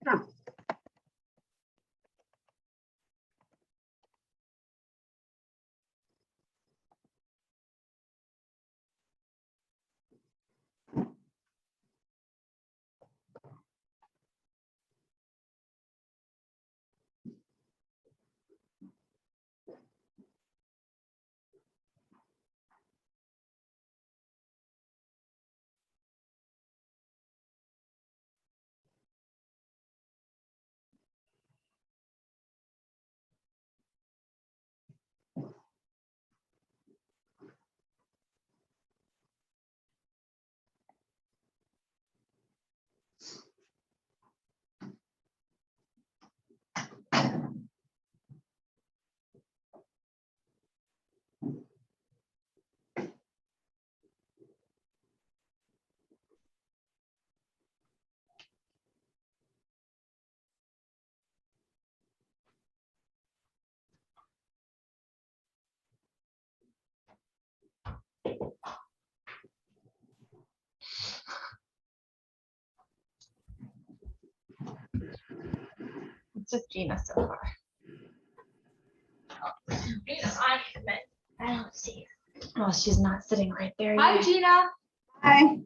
Huh. It's just Gina so far. Gina, I admit, I don't see her. Oh, she's not sitting right there. Hi, yet. Gina. Hi.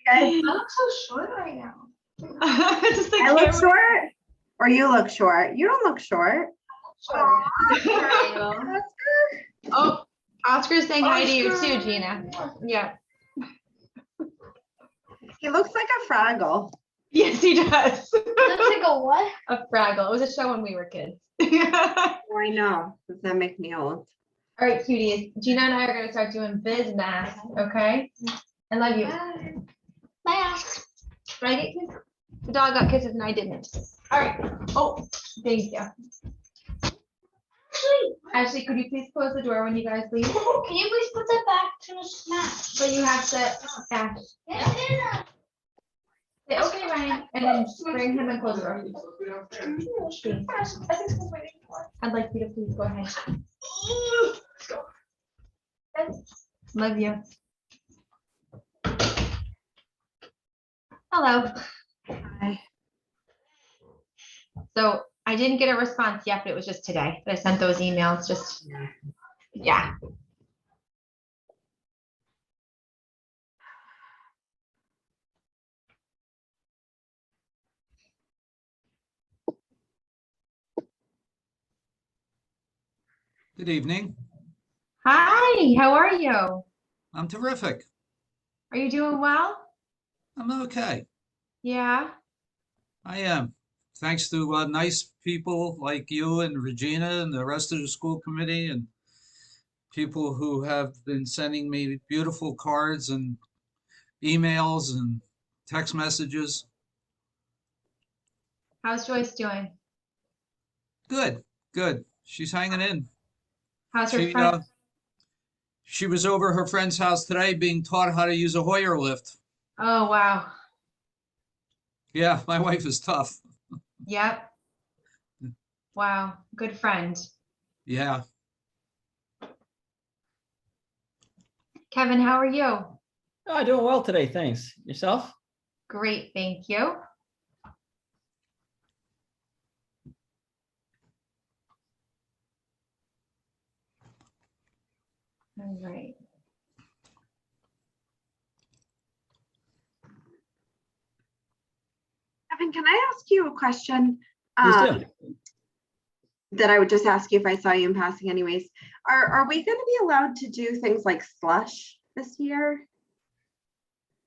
I look so short right now. Just the I look camera. short, or you look short? You don't look short. Oh, Oscar's saying hi to you too, Gina. Yeah. He looks like a Fraggle. Yes, he does. Looks like a what? A Fraggle. It was a show when we were kids. Oh, I know. Does that make me old? All right, cuties. Gina and I are going to start doing biz math, okay? I love you. Bye. Did I get kisses? The dog got kisses and I didn't. All right. Oh, thank you. Ashley, could you please close the door when you guys leave? Can you please put that back to the snack? But you have to Ash. Yeah. Say, okay, Ryan, and then bring him and close the door. Please. I'd like you to please go ahead. Love you. Hello. Hi. So I didn't get a response yet, but it was just today that I sent those emails. Just, yeah. Good evening. Hi, how are you? I'm terrific. Are you doing well? I'm okay. Yeah. I am. Thanks to nice people like you and Regina and the rest of the school committee and people who have been sending me beautiful cards and emails and text messages. How's Joyce doing? Good, good. She's hanging in. How's her She, friend? she was over her friend's house today being taught how to use a Hoyer lift. Oh, wow. Yeah, my wife is tough. Yep. Wow. Good friend. Yeah. Kevin, how are you? Oh, doing well today, thanks. Yourself? Great, thank you. All right. Evan, can I ask you a question? Please do. That I would just ask you if I saw you in passing anyways. Are we going to be allowed to do things like slush this year?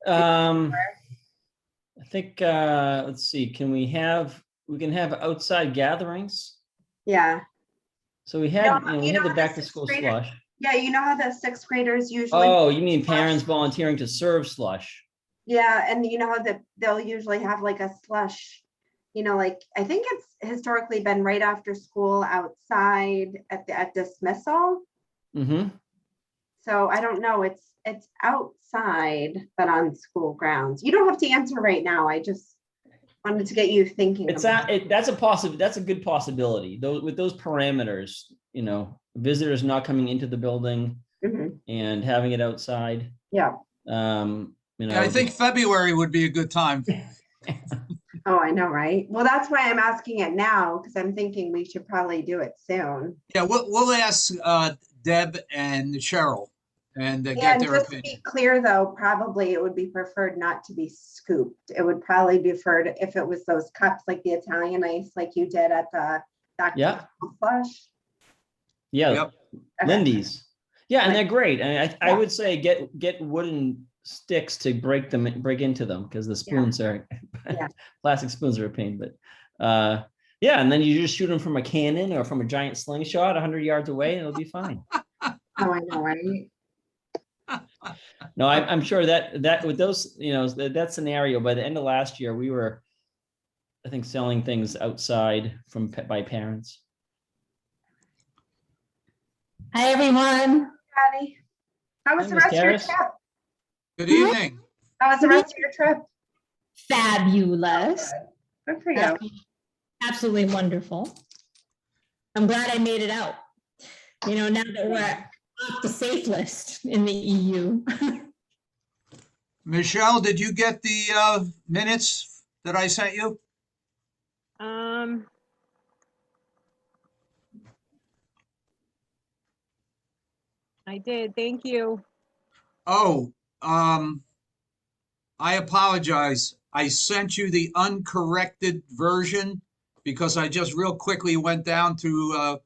I think, let's see, we can have outside gatherings. Yeah. So we had, we had the how back to sixth school grader- slush. Yeah, you know how the sixth graders usually. Oh, you mean slush? parents volunteering to serve slush? Yeah, and you know how they'll usually have like a slush, like I think it's historically been right after school outside at dismissal. Mm-hmm. So I don't know, it's outside, but on school grounds. You don't have to answer right now. I just wanted to get you thinking. That's a good possibility. With those parameters, visitors not coming into the building Mhm. and having it outside. Yeah. you know. Yeah, I think February would be a good time. Oh, I know, right? Well, that's why I'm asking it now, because I'm thinking we should probably do it soon. Yeah, we'll ask Deb and Cheryl and get And their just to opinion. be clear, though, probably it would be preferred not to be scooped. It would probably be preferred if it was those cups like the Italian ice, like you did at the back to Yeah. school flush. Yeah, Yep. Okay. Lindy's. Yeah, and Like- they're great. And I Yeah. would say get wooden sticks to break into them, because the spoons are Yeah. plastic spoons are a pain. But yeah, and then you just shoot them from a cannon or from a giant slingshot 100 yards away, and it'll be fine. Oh, I know, right? No, I'm sure that with those, you know, that scenario, by the end of last year, we were, I think, selling things outside by parents. Hi, everyone. Patty, how was Hi, the Miss rest of your Karis. trip? Good evening. How was the rest of your trip? Fabulous. Good for you. Absolutely wonderful. I'm glad I made it out. You know, now that we're off the safe list in the EU. Michelle, did you get the minutes that I sent you? I did, thank you. Oh, I apologize. I sent you the uncorrected version because I just real quickly went down to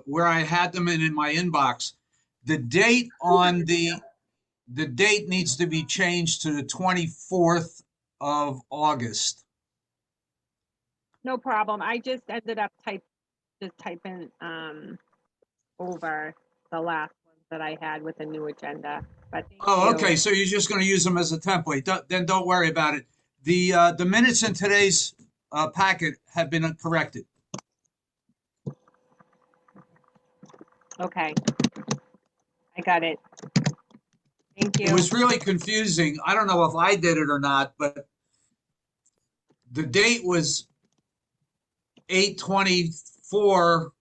where I had them in my inbox. The date on the date needs to be changed to the 24th of August. No problem. I just ended up typing over the last ones that I had with a new agenda. But thank Oh, you. okay. So you're just going to use them as a template. Then don't worry about it. The minutes in today's packet have been corrected. Okay. I got it. Thank It you. was really confusing. I don't know if I did it or not, but the date was 8/24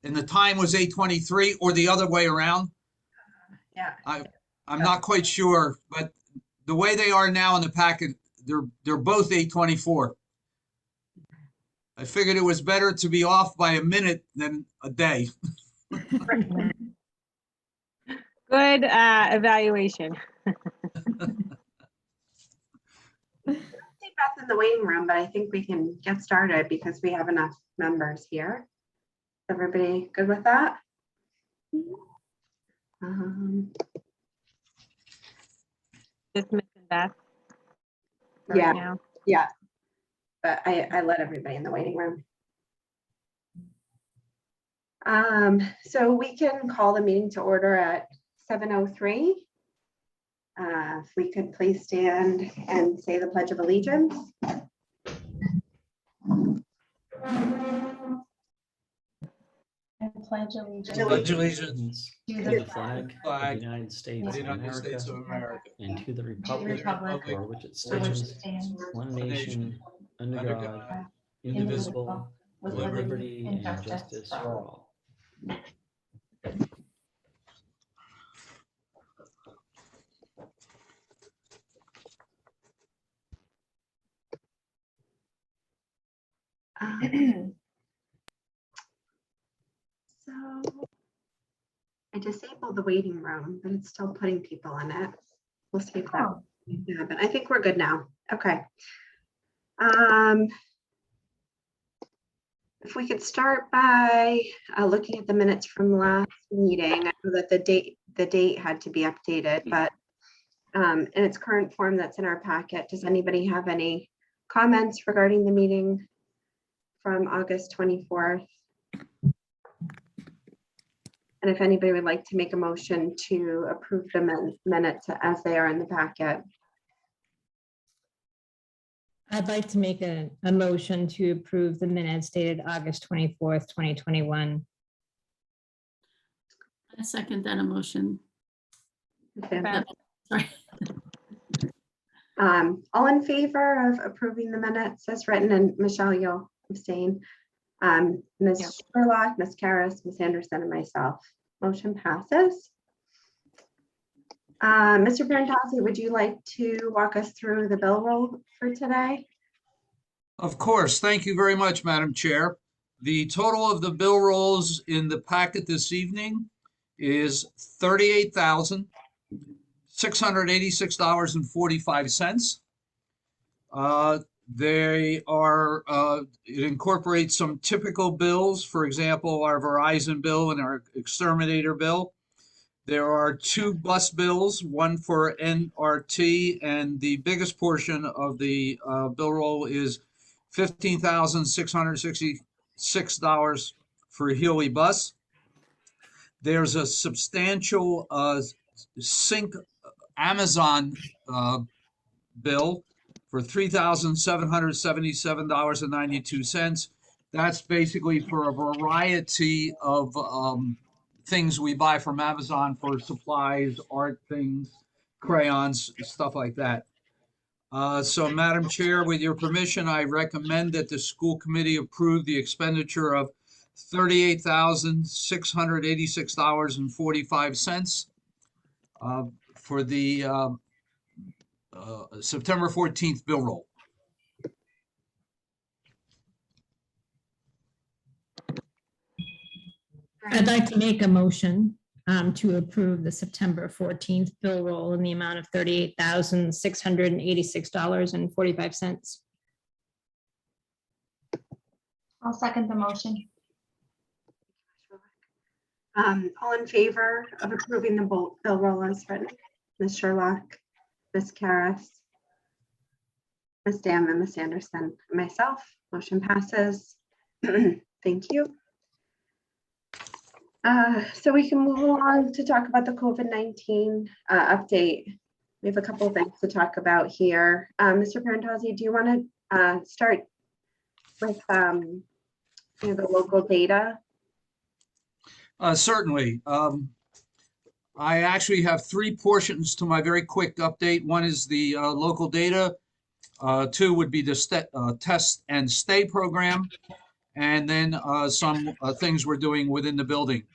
and the time was 8/23, or the other way around. Yeah. I'm not quite sure, but the way they are now in the packet, they're both 8/24. I figured it was better to be off by a minute than a day. Good evaluation. See Beth in the waiting room, but I think we can get started because we have enough members here. Everybody good with that? Just missing Beth. for Yeah. right now. Yeah, but I let everybody in the waiting room. So we can call the meeting to order at 7:03. If we could please stand and say the Pledge of Allegiance. I pledge allegiance Pledge allegiance To to the the flag of flag the United States of the of United States of America America and to the republic republic for which it for which it stands, stands, one nation, under under God, God, indivisible, with with liberty liberty and and justice justice for for all. all. So I disabled the waiting room, but it's still putting people in it. We'll see if that Oh. can happen. I think we're good now. Okay. If we could start by looking at the minutes from last meeting. I know that the date had to be updated, but in its current form that's in our packet, does anybody have any comments regarding the meeting from August 24th? And if anybody would like to make a motion to approve the minutes as they are in the packet. I'd like to make a motion to approve the minutes dated August 24th, 2021. I second that emotion. Okay. Beth. Sorry. All in favor of approving the minutes as written, and Michelle, you'll abstain. Ms. Yep. Sherlock, Ms. Karas, Ms. Anderson, and myself. Motion passes. Mr. Perentazi, would you like to walk us through the bill roll for today? Of course. Thank you very much, Madam Chair. The total of the bill rolls in the packet this evening is $38,686.45. It incorporates some typical bills, for example, our Verizon bill and our exterminator bill. There are 2 bus bills, one for NRT, and the biggest portion of the bill roll is $15,666 for Healy Bus. There's a substantial Sync Amazon bill for $3,777.92. That's basically for a variety of things we buy from Amazon for supplies, art things, crayons, stuff like that. So, Madam Chair, with your permission, I recommend that the school committee approve the expenditure of $38,686.45 for the September 14th bill roll. I'd like to make a motion to approve the September 14th bill roll in the amount of $38,686.45. I'll second the motion. All in favor of approving the bill roll as written? Ms. Sherlock, Ms. Karas, Ms. Damon, Ms. Anderson, and myself. Motion passes. Thank you. So we can move on to talk about the COVID-19 update. We have a couple of things to talk about here. Mr. Perentazi, do you want to start with the local data? Certainly. I actually have 3 portions to my very quick update. One is the local data. 2 would be the test and stay program, and then some things we're doing within the building.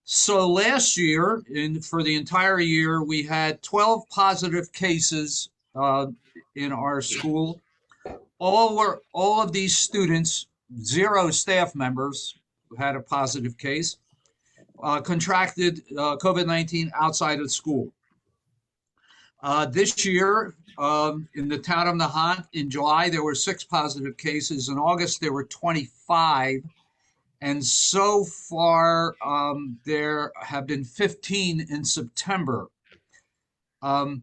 So last year, for the entire year, we had 12 positive cases in our school. All of these students, 0 staff members who had a positive case, contracted COVID-19 outside of school. This year, in the town of Nahant, in July, there were 6 positive cases. In August, there were 25. And so far, there have been 15 in September. And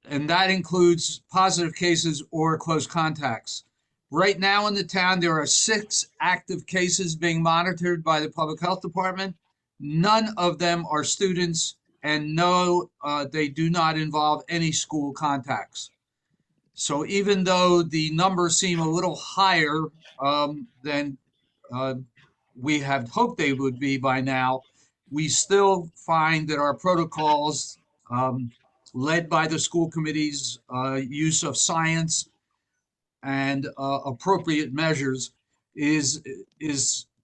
that includes positive cases or close contacts. Right now in the town, there are 6 active cases being monitored by the Public Health Department. None of them are students, and no, they do not involve any school contacts. So even though the numbers seem a little higher than we had hoped they would be by now, we still find that our protocols, led by the school committee's use of science and appropriate measures, is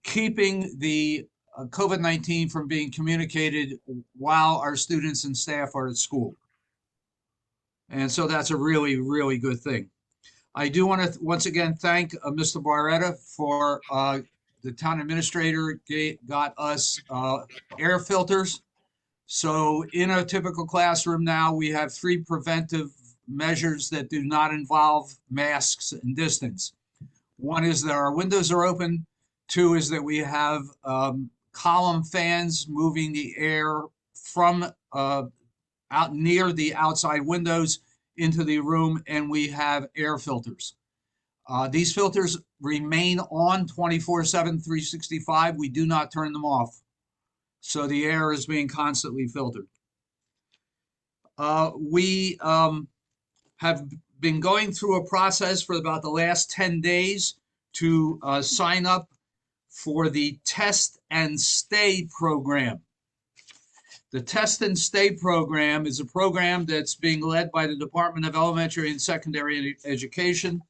keeping the COVID-19 from being communicated while our students and staff are at school. And so that's a really, really good thing. I do want to once again thank Mr. Barretta for the town administrator got us air filters. So in a typical classroom now, we have 3 preventive measures that do not involve masks and distance. One is that our windows are open. 2 is that we have column fans moving the air from out near the outside windows into the room, and we have air filters. These filters remain on 24/7, 365. We do not turn them off. So the air is being constantly filtered. We have been going through a process for about the last 10 days to sign up for the Test and Stay program. The Test and Stay program is a program that's being led by the Department of Elementary and Secondary Education,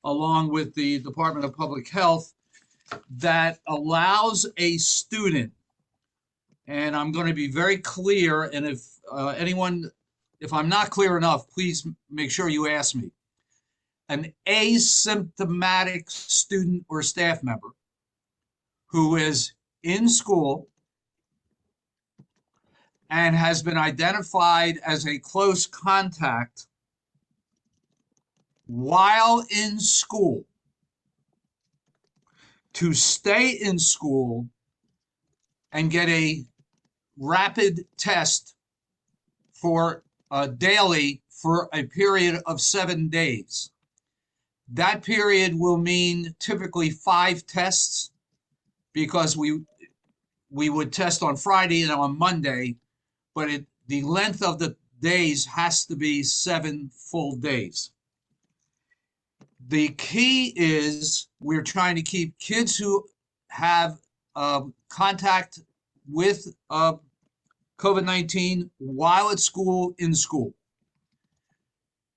along with the Department of Public Health, that allows a student And I'm going to be very clear. And if if I'm not clear enough, please make sure you ask me. An asymptomatic student or staff member who is in school and has been identified as a close contact while in school, to stay in school and get a rapid test for daily for a period of 7 days. That period will mean typically 5 tests, because we would test on Friday and on Monday, but the length of the days has to be 7 full days. The key is we're trying to keep kids who have contact with COVID-19 while at school in school.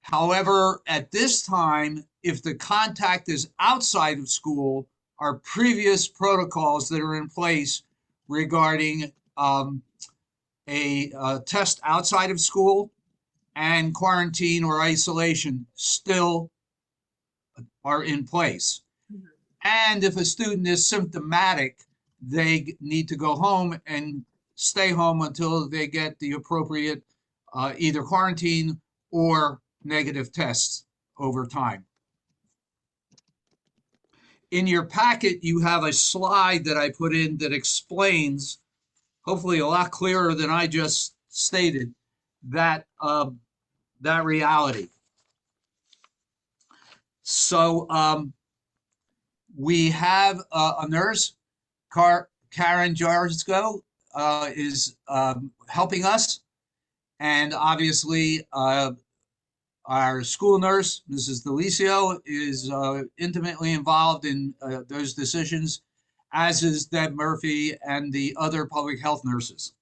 However, at this time, if the contact is outside of school, our previous protocols that are in place regarding a test outside of school and quarantine or isolation still are in place. And if a student is symptomatic, they need to go home and stay home until they get the appropriate either quarantine or negative tests over time. In your packet, you have a slide that I put in that explains, hopefully a lot clearer than I just stated, that reality. So we have a nurse, Karen Jarsko, is helping us. And obviously, our school nurse, Mrs. Delicio, is intimately involved in those decisions, as is Deb Murphy and the other public health nurses.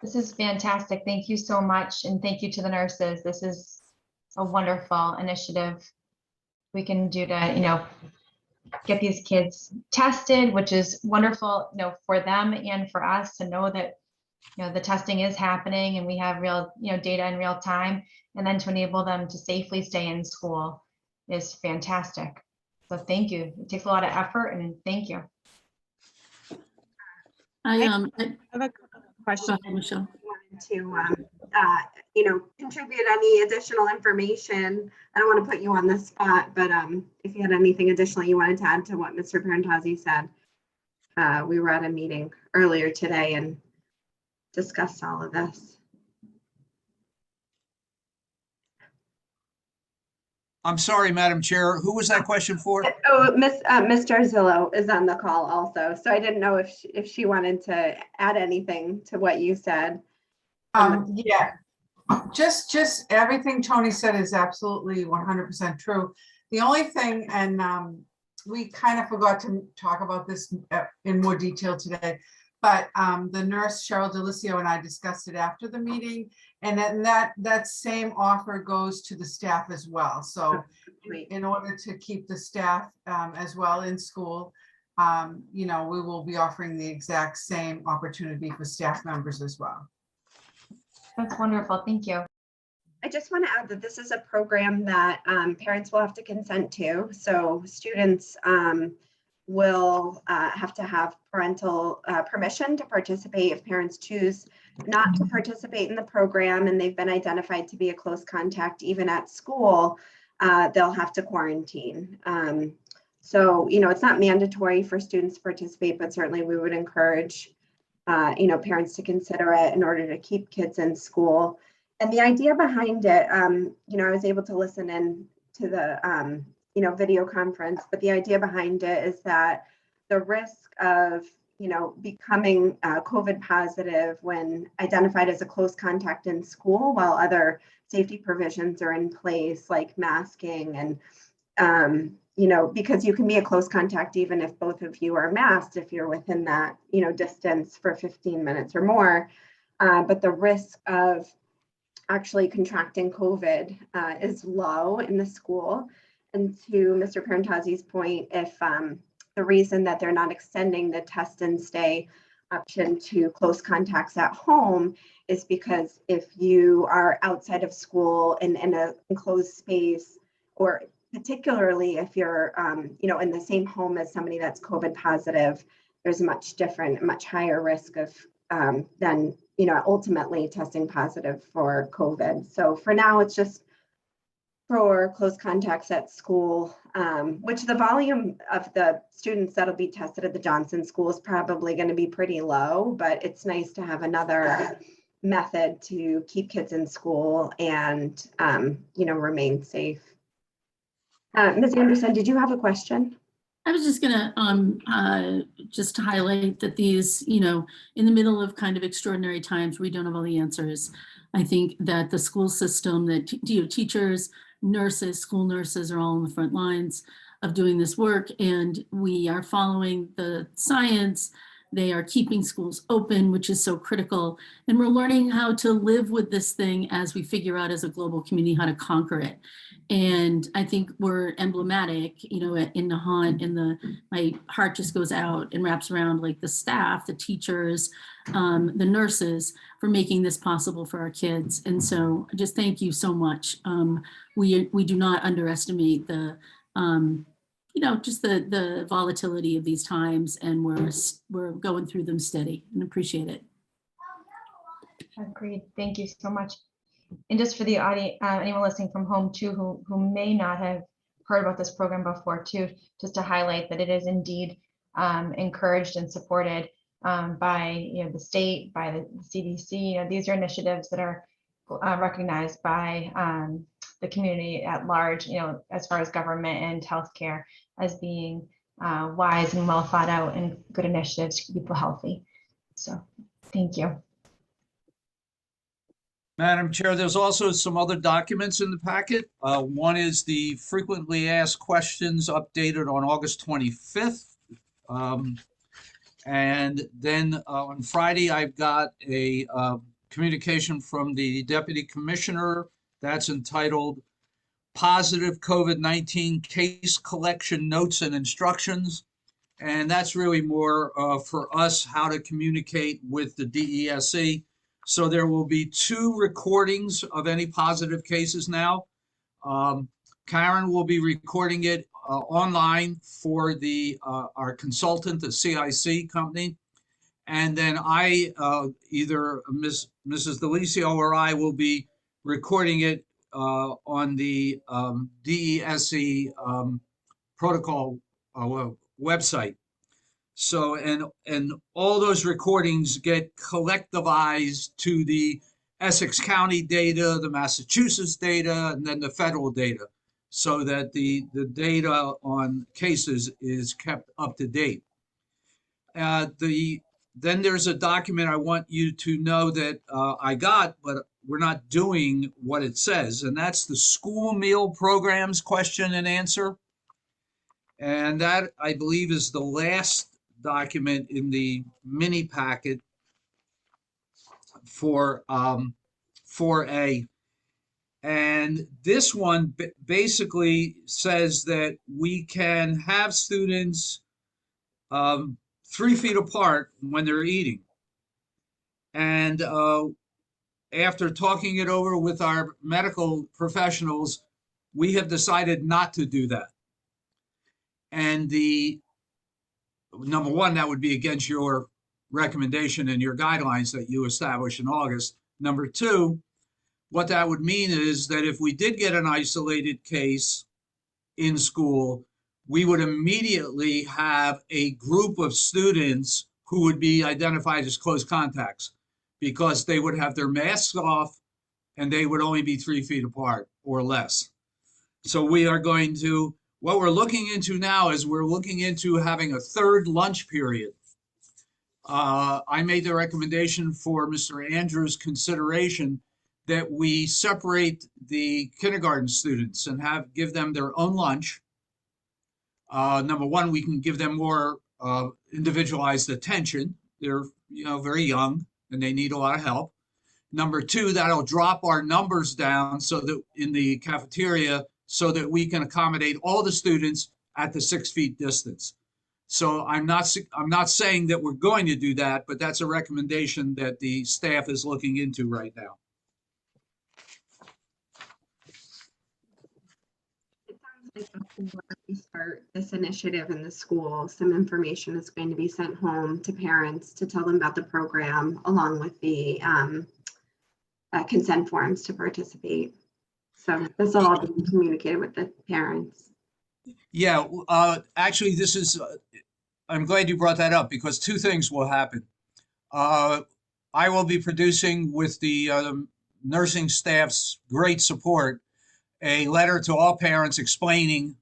This is fantastic. Thank you so much. And thank you to the nurses. This is a wonderful initiative we can do to, get these kids tested, which is wonderful, for them and for us to know that, the testing is happening and we have real, data in real time, and then to enable them to safely stay in school is fantastic. So thank you. It takes a lot of effort, and thank you. I have a question. go ahead, Michelle. To contribute any additional information. I don't want to put you on the spot, but if you had anything additional you wanted to add to what Mr. Perentazi said. We were at a meeting earlier today and discussed all of this. I'm sorry, Madam Chair, who was that question for? Oh, Mr. Zillow is on the call also, so I didn't know if she wanted to add anything to what you said. Yeah, just everything Tony said is absolutely 100% true. The only thing, and we kind of forgot to talk about this in more detail today, but the nurse Cheryl Delicio and I discussed it after the meeting, and then that same offer goes to the staff as well. So in order to keep the staff as well in school, we will be offering the exact same opportunity for staff members as well. That's wonderful. Thank you. I just want to add that this is a program that parents will have to consent to. So students will have to have parental permission to participate. If parents choose not to participate in the program and they've been identified to be a close contact, even at school, they'll have to quarantine. So, it's not mandatory for students to participate, but certainly we would encourage parents to consider it in order to keep kids in school. And the idea behind it, I was able to listen in to the, video conference, but the idea behind it is that the risk of, becoming COVID positive when identified as a close contact in school, while other safety provisions are in place, like masking and, because you can be a close contact even if both of you are masked, if you're within that, distance for 15 minutes or more. But the risk of actually contracting COVID is low in the school. And to Mr. Perentazi's point, if the reason that they're not extending the test and stay option to close contacts at home is because if you are outside of school and in a enclosed space, or particularly if you're, in the same home as somebody that's COVID positive, there's a much higher risk of than, ultimately testing positive for COVID. So for now, it's just for close contacts at school, which the volume of the students that'll be tested at the Johnson School is probably going to be pretty low, but it's nice to have another method to keep kids in school and, remain safe. Ms. Anderson, did you have a question? I was just gonna just highlight that these, in the middle of kind of extraordinary times, we don't have all the answers. I think that the school system, that teachers, nurses, school nurses are all on the front lines of doing this work, and we are following the science. They are keeping schools open, which is so critical. And we're learning how to live with this thing as we figure out as a global community how to conquer it. And I think we're emblematic, in Nahant, and my heart just goes out and wraps around like the staff, the teachers, the nurses for making this possible for our kids. And so just thank you so much. We do not underestimate the, just the volatility of these times, and we're going through them steady, and appreciate it. Agreed. Thank you so much. And just for the audience, anyone listening from home too, who may not have heard about this program before too, just to highlight that it is indeed encouraged and supported by the state, by the CDC. These are initiatives that are recognized by the community at large, as far as government and healthcare, as being wise and well thought out and good initiatives to keep people healthy. So thank you. Madam Chair, there's also some other documents in the packet. One is the frequently asked questions updated on August 25th. And then on Friday, I've got a communication from the Deputy Commissioner that's entitled Positive COVID-19 Case Collection Notes and Instructions. And that's really more for us how to communicate with the DESE. So there will be 2 recordings of any positive cases now. Karen will be recording it online for our consultant, the CIC company. And then I, either Mrs. Delisio or I, will be recording it on the DESE protocol website. So, and all those recordings get collectivized to the Essex County data, the Massachusetts data, and then the federal data, so that the data on cases is kept up to date. Then there's a document I want you to know that I got, but we're not doing what it says, and that's the school meal programs question and answer. And that, I believe, is the last document in the mini packet for 4A. And this one basically says that we can have students 3 feet apart when they're eating. And after talking it over with our medical professionals, we have decided not to do that. And number one, that would be against your recommendation and your guidelines that you established in August. Number 2, what that would mean is that if we did get an isolated case in school, we would immediately have a group of students who would be identified as close contacts, because they would have their masks off and they would only be 3 feet apart or less. So we are going to, what we're looking into now is we're looking into having a 3rd lunch period. I made the recommendation for Mr. Andrews' consideration that we separate the kindergarten students and give them their own lunch. Number one, we can give them more individualized attention. They're very young and they need a lot of help. Number 2, that'll drop our numbers down so that in the cafeteria, so that we can accommodate all the students at the 6 feet distance. So I'm not saying that we're going to do that, but that's a recommendation that the staff is looking into right now. It sounds like before we start this initiative in the school, some information is going to be sent home to parents to tell them about the program, along with the consent forms to participate. So this will all be communicated with the parents. Yeah, actually, this is, I'm glad you brought that up because two things will happen. I will be producing with the nursing staff's great support, a letter to all parents explaining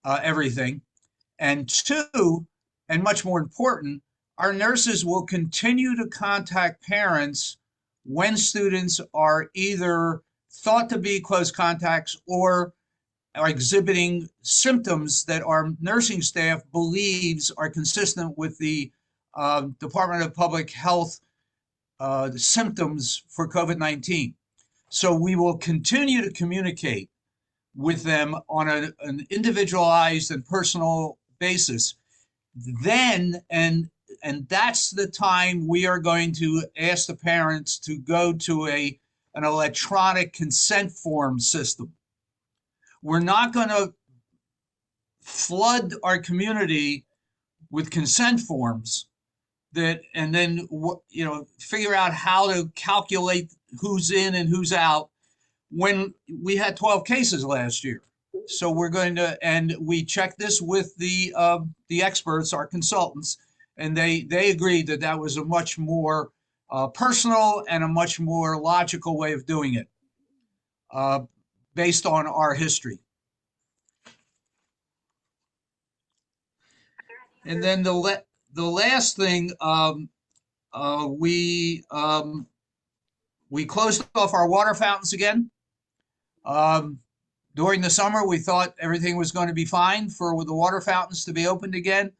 everything. And two, and much more important, our nurses will continue to contact parents when students are either thought to be close contacts or are exhibiting symptoms that our nursing staff believes are consistent with the Department of Public Health symptoms for COVID-19. So we will continue to communicate with them on an individualized and personal basis. Then, and that's the time we are going to ask the parents to go to an electronic consent form system. We're not going to flood our community with consent forms that, and then, figure out how to calculate who's in and who's out when we had 12 cases last year. So we're going to, and we checked this with the experts, our consultants, and they agreed that that was a much more personal and a much more logical way of doing it, based on our history. And then the last thing, we closed off our water fountains again. During the summer, we thought everything was going to be fine for the water fountains to be opened again.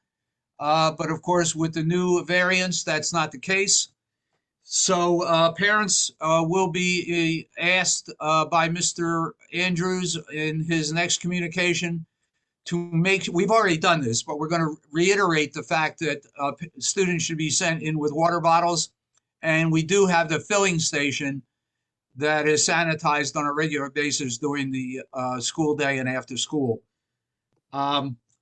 But of course, with the new variants, that's not the case. So parents will be asked by Mr. Andrews in his next communication to make, we've already done this, but we're going to reiterate the fact that students should be sent in with water bottles. And we do have the filling station that is sanitized on a regular basis during the school day and after school.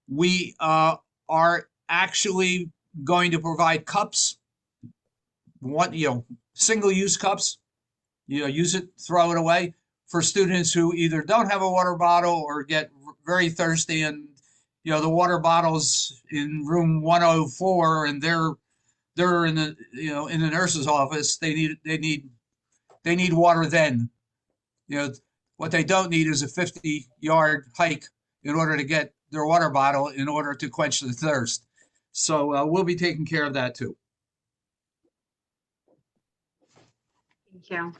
We are actually going to provide cups, single-use cups, use it, throw it away, for students who either don't have a water bottle or get very thirsty, and the water bottles in room 104 and they're in the in the nurse's office, they need water then. What they don't need is a 50-yard hike in order to get their water bottle in order to quench the thirst. So we'll be taking care of that too. Thank you.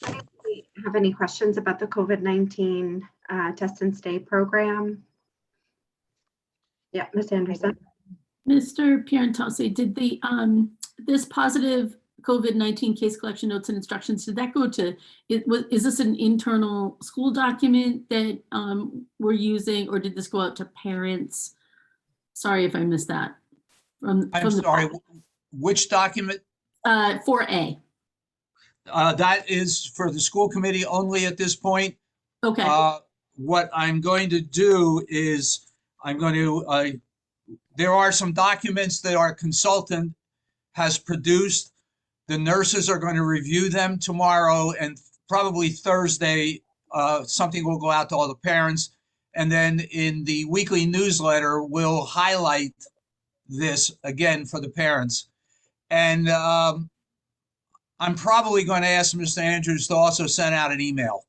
Anybody have any questions about the COVID-19 test and stay program? Yeah, Ms. Anderson. Mr. Perentazi, did the this positive COVID-19 case collection notes and instructions, did that go to, is this an internal school document that we're using, or did this go out to parents? Sorry if I missed that. I'm sorry, which document? 4A. That is for the school committee only at this point. Okay. What I'm going to do is there are some documents that our consultant has produced. The nurses are going to review them tomorrow, and probably Thursday, something will go out to all the parents. And then in the weekly newsletter, we'll highlight this again for the parents. And I'm probably going to ask Mr. Andrews to also send out an email.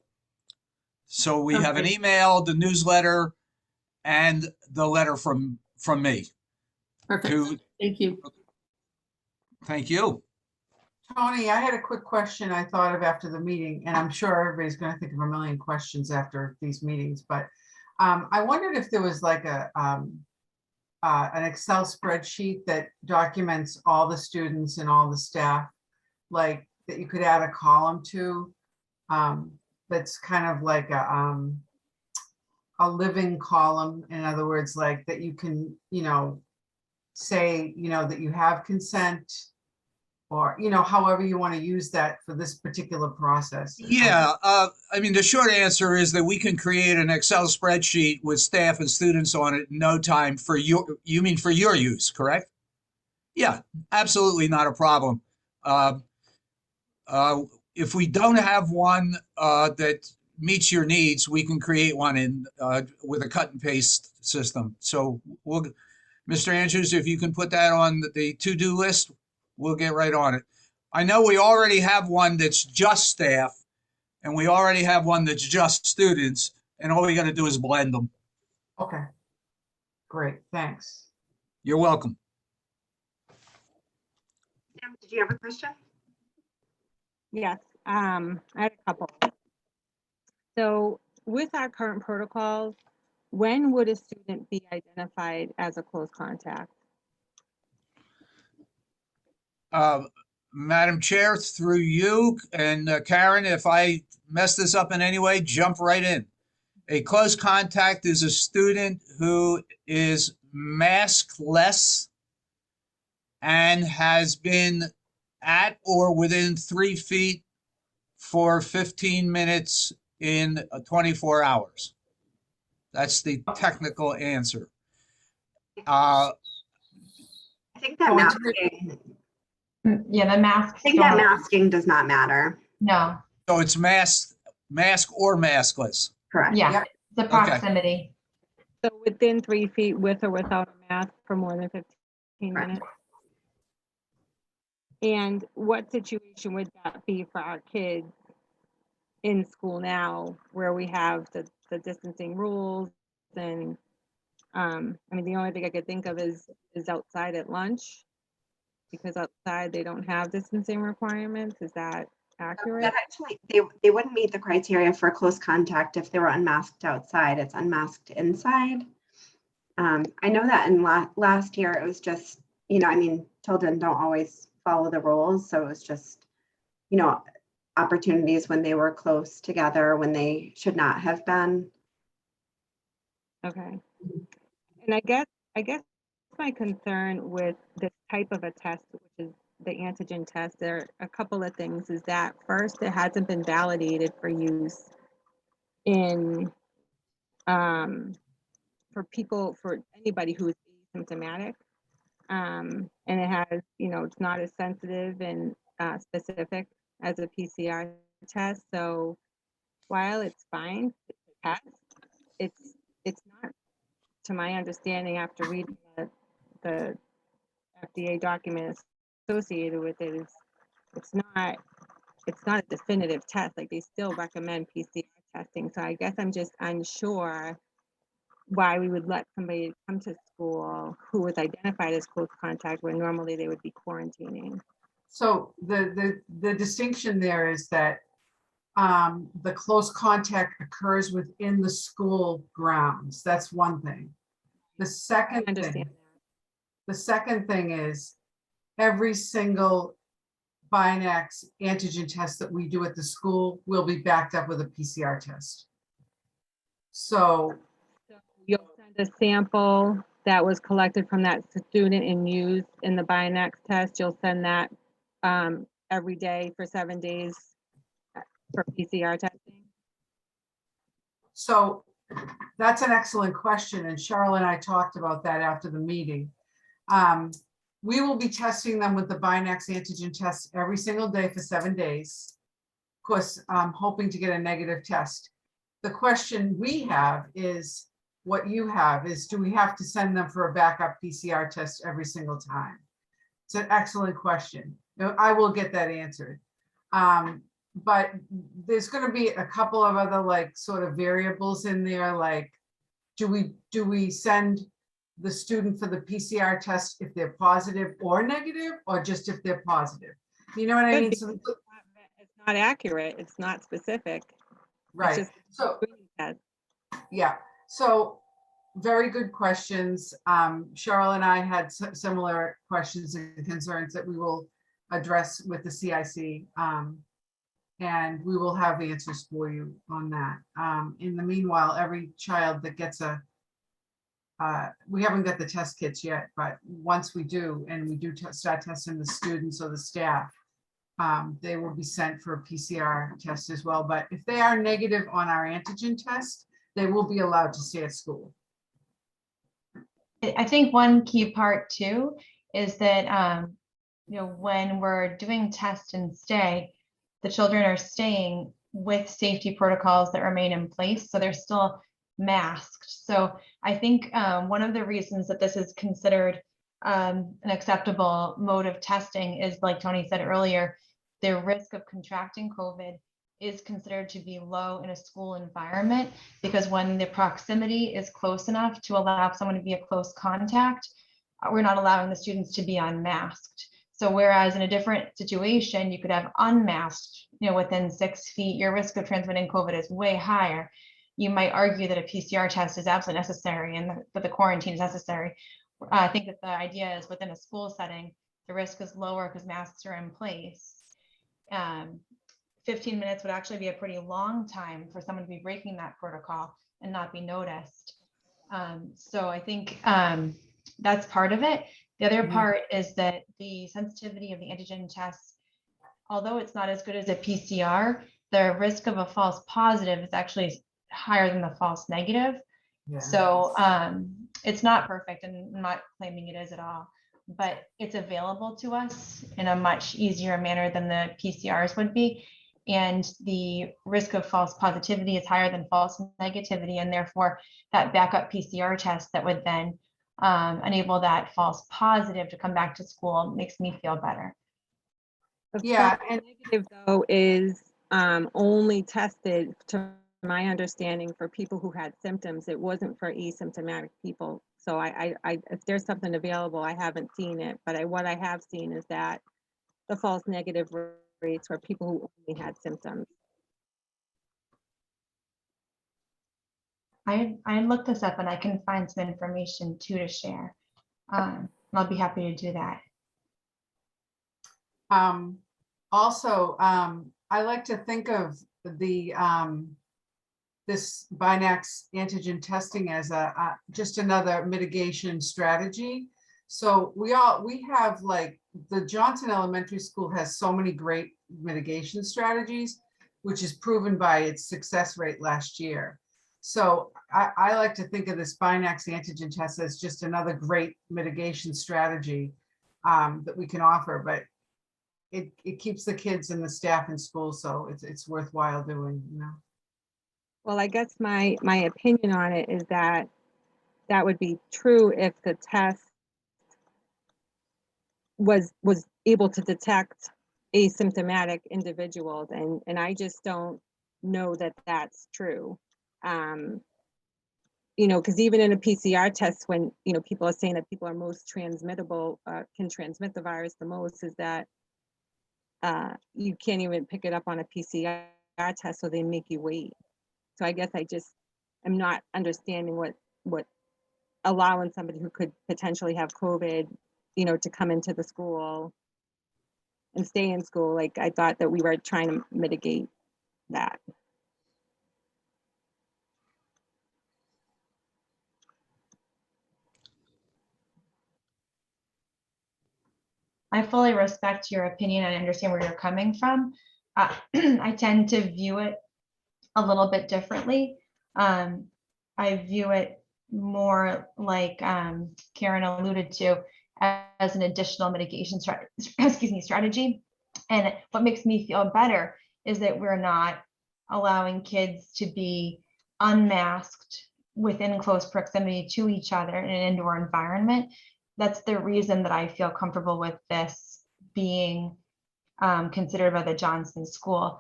So we have an email, the newsletter, and the letter from me. Perfect. Thank you. Thank you. Tony, I had a quick question I thought of after the meeting, and I'm sure everybody's going to think of a million questions after these meetings, but I wondered if there was like an Excel spreadsheet that documents all the students and all the staff, like that you could add a column to, that's kind of like a a living column, in other words, like that you can, say, that you have consent, or, however you want to use that for this particular process. Yeah, I mean, the short answer is that we can create an Excel spreadsheet with staff and students on it in no time for you mean for your use, correct? Yeah, absolutely not a problem. Uh, if we don't have one that meets your needs, we can create one in with a cut and paste system. So we'll, Mr. Andrews, if you can put that on the to-do list, we'll get right on it. I know we already have one that's just staff, and we already have one that's just students, and all we got to do is blend them. Okay, great, thanks. You're welcome. Sam, did you have a question? Yes, I had a couple. So with our current protocols, when would a student be identified as a close contact? Madam Chair, through you and Karen, if I mess this up in any way, jump right in. A close contact is a student who is maskless and has been at or within 3 feet for 15 minutes in 24 hours. That's the technical answer. I think that Oh, it's- masking, Yeah, the mask. I think that masking does not matter. No, So it's mask or maskless. Correct. yeah, Yep. the proximity. So within 3 feet with or without a mask for more than 15 Correct. minutes? And what situation would that be for our kids in school now where we have the distancing rules and I mean, the only thing I could think of is outside at lunch, because outside they don't have distancing requirements. Is that accurate? That actually, they wouldn't meet the criteria for close contact if they were unmasked outside. It's unmasked inside. I know that in last year, it was just, I mean, children don't always follow the rules. So it was just, opportunities when they were close together, when they should not have been. Okay. And I guess my concern with this type of a test, which is the antigen test, there are a couple of things. Is that first, it hasn't been validated for use in for anybody who is asymptomatic. And it has, it's not as sensitive and specific as a PCR test. So while it's fine to test, it's not, to my understanding, after reading the FDA document associated with it, is it's not a definitive test. Like, they still recommend PCR testing. So I guess I'm just unsure why we would let somebody come to school who was identified as close contact when normally they would be quarantining. So the distinction there is that the close contact occurs within the school grounds. That's one thing. The I second understand thing, that. the second thing is every single Binax antigen test that we do at the school will be backed up with a PCR test. So So you'll send a sample that was collected from that student and used in the Binax test. You'll send that every day for 7 days for PCR testing. So that's an excellent question, and Charlotte and I talked about that after the meeting. We will be testing them with the Binax antigen test every single day for 7 days. Of course, I'm hoping to get a negative test. The question we have is, what you have is, do we have to send them for a backup PCR test every single time? It's an excellent question. I will get that answered. But there's going to be a couple of other sort of variables in there, like do we send the student for the PCR test if they're positive or negative, or just if they're positive? You know what I mean? So, It's not accurate. It's not specific. right. It's just So a screening test. yeah. So very good questions. Cheryl and I had similar questions and concerns that we will address with the CIC. And we will have answers for you on that. In the meanwhile, every child that gets we haven't got the test kits yet, but once we do, and we do start testing the students or the staff, they will be sent for a PCR test as well. But if they are negative on our antigen test, they will be allowed to stay at school. I think one key part too is that, when we're doing test and stay, the children are staying with safety protocols that remain in place. So they're still masked. So I think one of the reasons that this is considered an acceptable mode of testing is, like Tony said earlier, the risk of contracting COVID is considered to be low in a school environment, because when the proximity is close enough to allow someone to be a close contact, we're not allowing the students to be unmasked. So whereas in a different situation, you could have unmasked, within 6 feet, your risk of transmitting COVID is way higher. You might argue that a PCR test is absolutely necessary and that the quarantine is necessary. I think that the idea is within a school setting, the risk is lower because masks are in place. 15 minutes would actually be a pretty long time for someone to be breaking that protocol and not be noticed. So I think that's part of it. The other part is that the sensitivity of the antigen tests, although it's not as good as a PCR, the risk of a false positive is actually higher than the false negative. Yeah. So it's not perfect, and I'm not claiming it is at all, but it's available to us in a much easier manner than the PCRs would be. And the risk of false positivity is higher than false negativity. And therefore that backup PCR test that would then enable that false positive to come back to school makes me feel better. Yeah, And negative though is only tested, to my understanding, for people who had symptoms. It wasn't for asymptomatic people. So I if there's something available, I haven't seen it, but what I have seen is that the false negative rates for people who only had symptoms. I looked this up and I can find some information too to share. I'll be happy to do that. Also, I like to think of the this Binax antigen testing as just another mitigation strategy. So we have, like, the Johnson Elementary School has so many great mitigation strategies, which is proven by its success rate last year. So I like to think of this Binax antigen test as just another great mitigation strategy that we can offer, but it keeps the kids and the staff in school, so it's worthwhile doing, Well, I guess my opinion on it is that would be true if the test was able to detect asymptomatic individuals, and I just don't know that that's true. Because even in a PCR test, when people are saying that people are most transmittable, can transmit the virus the most, is that you can't even pick it up on a PCR test, so they make you wait. So I guess I'm not understanding what allowing somebody who could potentially have COVID, to come into the school and stay in school. Like, I thought that we were trying to mitigate that. I fully respect your opinion. I understand where you're coming from. I tend to view it a little bit differently. I view it more like Karen alluded to, as an additional mitigation strategy. And what makes me feel better is that we're not allowing kids to be unmasked within close proximity to each other in an indoor environment. That's the reason that I feel comfortable with this being considered by the Johnson School.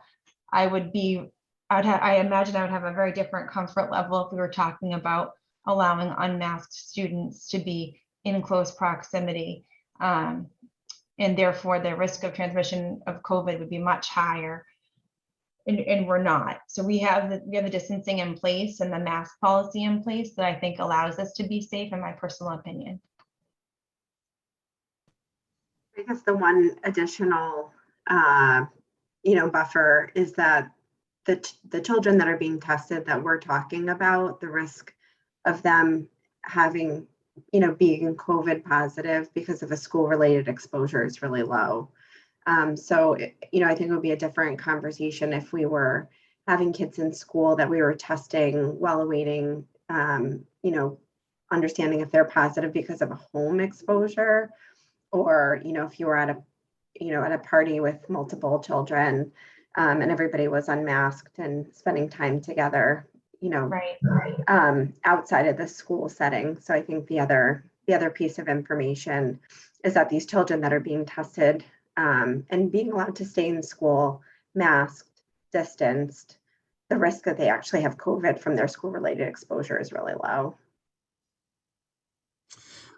I imagine I would have a very different comfort level if we were talking about allowing unmasked students to be in close proximity. And therefore the risk of transmission of COVID would be much higher. And we're not. So we have the distancing in place and the mask policy in place that I think allows us to be safe, in my personal opinion. I guess the one additional buffer is that the children that are being tested that we're talking about, the risk of them having, being COVID positive because of a school-related exposure is really low. So, I think it would be a different conversation if we were having kids in school that we were testing while awaiting, understanding if they're positive because of a home exposure, or, if you were at a party with multiple children, and everybody was unmasked and spending time together, Right. outside of the school setting. So I think the other piece of information is that these children that are being tested, and being allowed to stay in school masked, distanced, the risk that they actually have COVID from their school-related exposure is really low.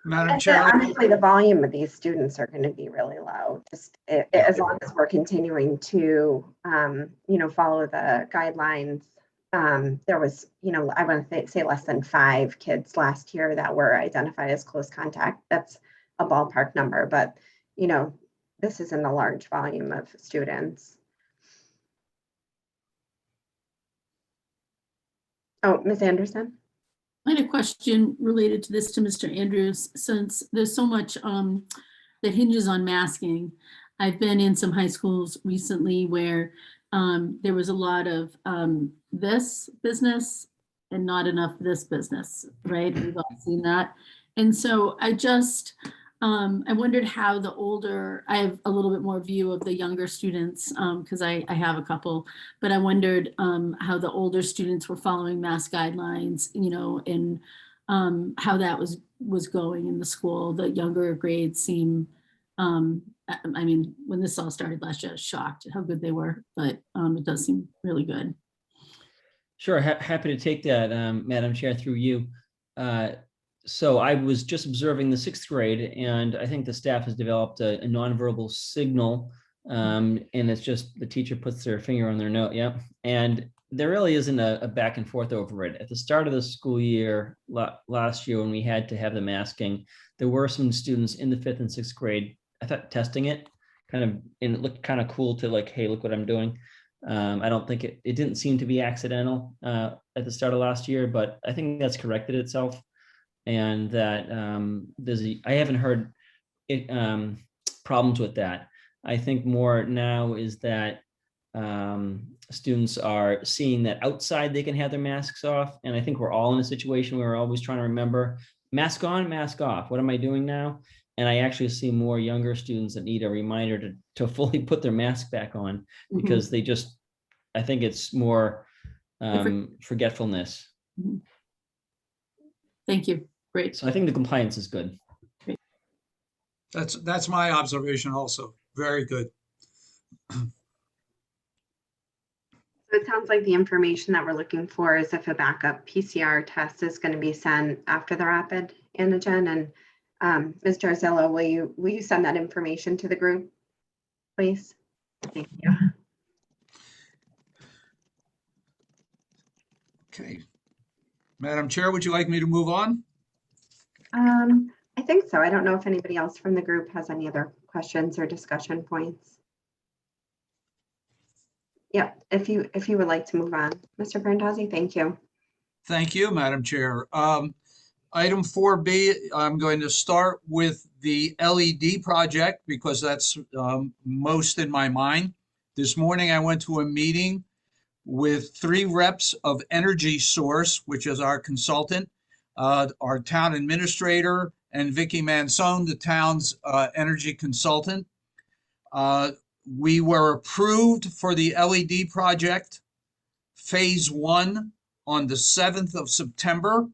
Madam And Chair, honestly, the volume of these students are going to be really low, just as long as we're continuing to, follow the guidelines. There was, I want to say less than 5 kids last year that were identified as close contact. That's a ballpark number, but, this isn't a large volume of students. Oh, Ms. Anderson? I had a question related to this to Mr. Andrews, since there's so much that hinges on masking. I've been in some high schools recently where there was a lot of this business and not enough this business, right? We've all seen that. And so I wondered how I have a little bit more view of the younger students, because I have a couple, but I wondered how the older students were following mask guidelines, and how that was going in the school. The younger grades seem, when this all started last year, I was shocked at how good they were, but it does seem really good. Sure, happy to take that, Madam Chair, through you. So I was just observing the 6th grade, and I think the staff has developed a nonverbal signal, and it's just the teacher puts their finger on their note. Yep. And there really isn't a back and forth over it. At the start of the school year last year, when we had to have the masking, there were some students in the 5th and 6th grade, I thought, testing it and it looked kind of cool to, like, hey, look what I'm doing. I don't think it didn't seem to be accidental at the start of last year, but I think that's corrected itself. And that I haven't heard problems with that. I think more now is that students are seeing that outside they can have their masks off. And I think we're all in a situation where we're always trying to remember, mask on, mask off. What am I doing now? And I actually see more younger students that need a reminder to fully put their mask back on, because they just, I think it's more forgetfulness. Thank you. Great. So I think the compliance is good. that's my observation also. Very good. So it sounds like the information that we're looking for is if a backup PCR test is going to be sent after the rapid antigen. And Ms. Jarzillo, will you send that information to the group, please? Thank you. Okay. Madam Chair, would you like me to move on? I think so. I don't know if anybody else from the group has any other questions or discussion points. Yeah, if you would like to move on, Mr. Perentazi, thank you. Thank you, Madam Chair. Item 4B, I'm going to start with the LED project because that's most in my mind. This morning I went to a meeting with 3 reps of Energy Source, which is our consultant, our town administrator, and Vicky Mansone, the town's energy consultant. We were approved for the LED project, phase 1, on the 7th of September.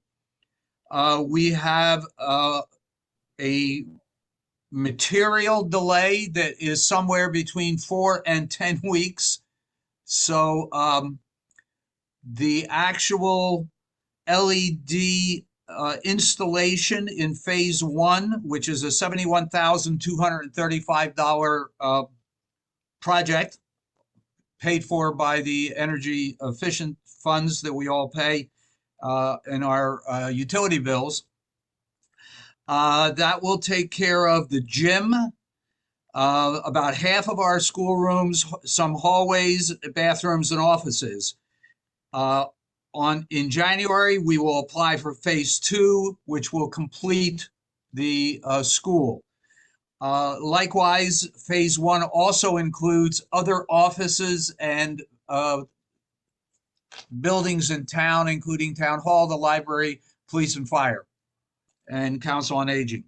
We have a material delay that is somewhere between 4 and 10 weeks. So the actual LED installation in phase 1, which is a $71,235 project paid for by the energy efficient funds that we all pay in our utility bills. That will take care of the gym, about half of our schoolrooms, some hallways, bathrooms, and offices. In January, we will apply for phase 2, which will complete the school. Likewise, phase 1 also includes other offices and buildings in town, including town hall, the library, police and fire, and council on aging.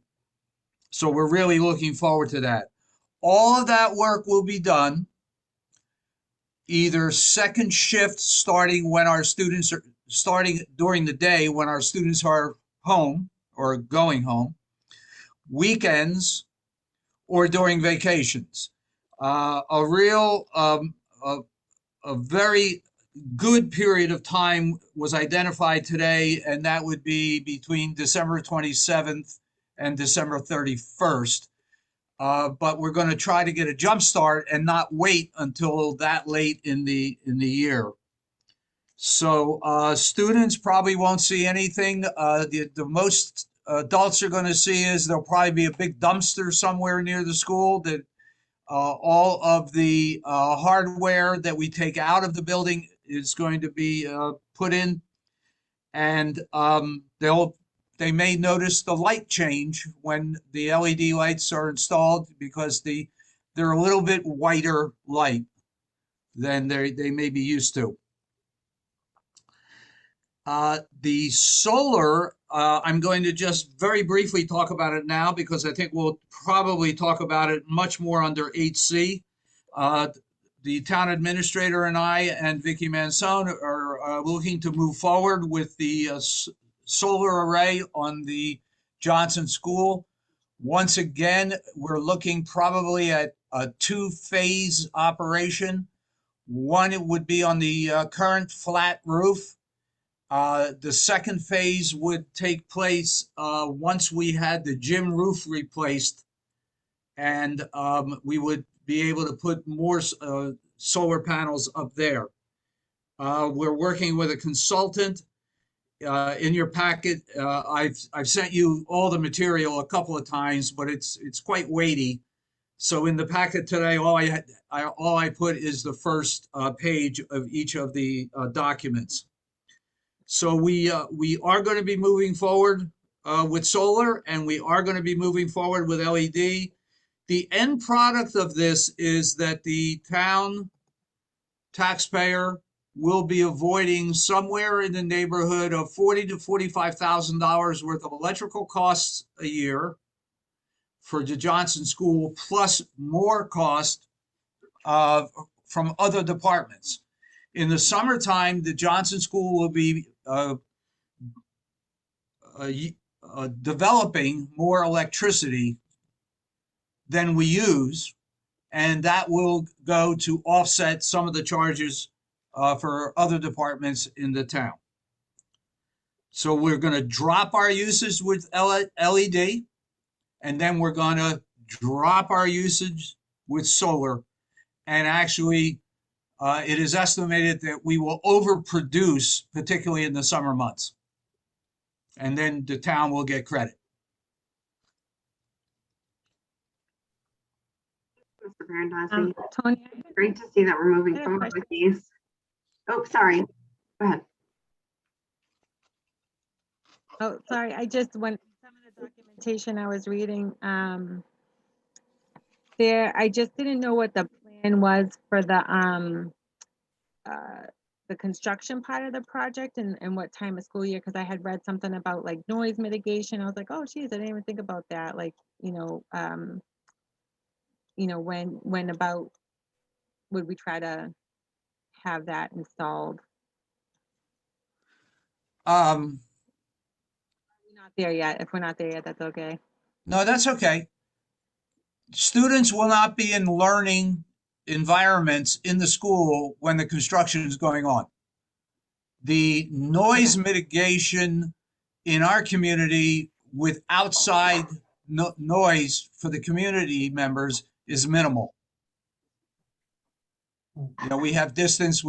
So we're really looking forward to that. All of that work will be done either second shift starting when our students are starting during the day when our students are home or going home, weekends, or during vacations. A very good period of time was identified today, and that would be between December 27th and December 31st. But we're going to try to get a jump start and not wait until that late in the year. So students probably won't see anything. The most adults are going to see is there'll probably be a big dumpster somewhere near the school that all of the hardware that we take out of the building is going to be put in, and they may notice the light change when the LED lights are installed because they're a little bit whiter light than they may be used to. The solar, I'm going to just very briefly talk about it now because I think we'll probably talk about it much more under 8C. The town administrator and I and Vicky Mansone are looking to move forward with the solar array on the Johnson School. Once again, we're looking probably at a 2-phase operation. One, it would be on the current flat roof. The second phase would take place once we had the gym roof replaced, and we would be able to put more solar panels up there. We're working with a consultant. In your packet, I've sent you all the material a couple of times, but it's quite weighty. So in the packet today, all I put is the first page of each of the documents. So we are going to be moving forward with solar, and we are going to be moving forward with LED. The end product of this is that the town taxpayer will be avoiding somewhere in the neighborhood of $40,000 to $45,000 worth of electrical costs a year for the Johnson School, plus more cost from other departments. In the summertime, the Johnson School will be developing more electricity than we use, and that will go to offset some of the charges for other departments in the town. So we're going to drop our usage with LED, and then we're going to drop our usage with solar. And actually, it is estimated that we will overproduce, particularly in the summer months. And then the town will get credit. Mr. Perentazi, Tony, great to see that we're moving I have a forward with these. Oh, sorry. Go ahead. oh, sorry, I just went, some of the documentation I was reading, there, I just didn't know what the plan was for the construction part of the project and what time of school year, because I had read something about like noise mitigation. I was like, oh geez, I didn't even think about that. Like, when about would we try to have that installed? We're not there yet. If we're not there yet, that's okay. No, that's okay. Students will not be in learning environments in the school when the construction is going on. The noise mitigation in our community with outside noise for the community members is minimal. We have distance,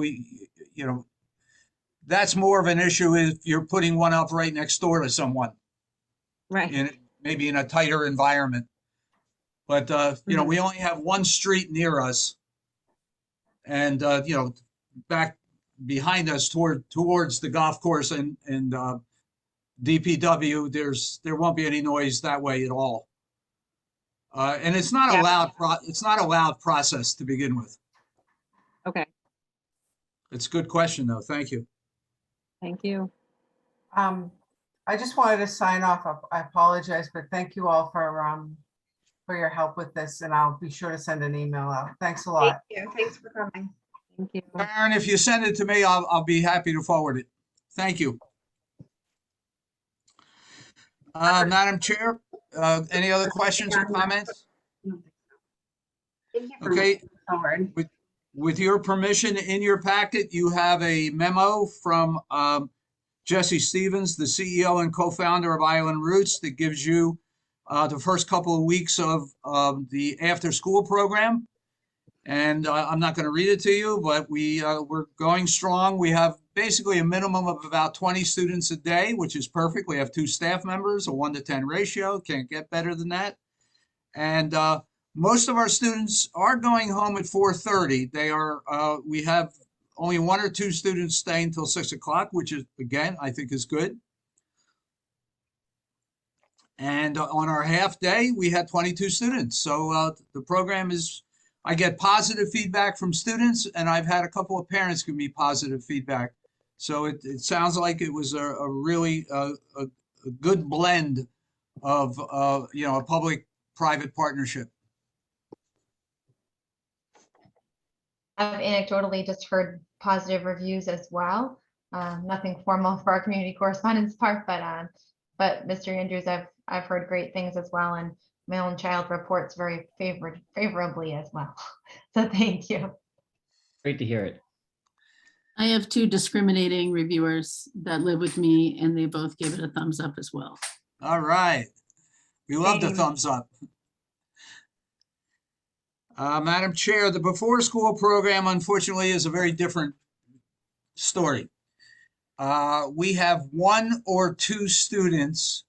that's more of an issue if you're putting one up right next door to someone. Right. Maybe in a tighter environment. But, you know, we only have one street near us. And, you know, back behind us towards the golf course and DPW, there won't be any noise that way at all. And it's not Yeah. it's not a loud process to begin with. Okay, It's a good question, though. Thank you. thank you. I just wanted to sign off. I apologize, but thank you all for your help with this, and I'll be sure to send an email out. Thanks a Thank lot. you. Thanks for coming. Thank you. Aaron, if you send it to me, I'll be happy to forward it. Thank you. Madam Chair, any other questions or comments? Thank you for Okay. moving forward. With your permission, in your packet, you have a memo from Jesse Stevens, the CEO and co-founder of Island Roots, that gives you the first couple of weeks of the after-school program. And I'm not going to read it to you, but we're going strong. We have basically a minimum of about 20 students a day, which is perfect. We have 2 staff members, a 1-to-10 ratio. Can't get better than that. And most of our students are going home at 4:30. We have only 1 or 2 students staying until 6 o'clock, which is, again, I think is good. And on our half day, we had 22 students. So the program I get positive feedback from students, and I've had a couple of parents give me positive feedback. So it sounds like it was a really a good blend of, you know, a public-private partnership. I've anecdotally just heard positive reviews as well. Nothing formal for our community correspondence part, but Mr. Andrews, I've heard great things as well, and my own child reports very favorably as well. So thank you. Great to hear it. I have 2 discriminating reviewers that live with me, and they both gave it a thumbs up as well. All right. We love the Same. thumbs up. Madam Chair, the before school program, unfortunately, is a very different story. We have 1 or 2 students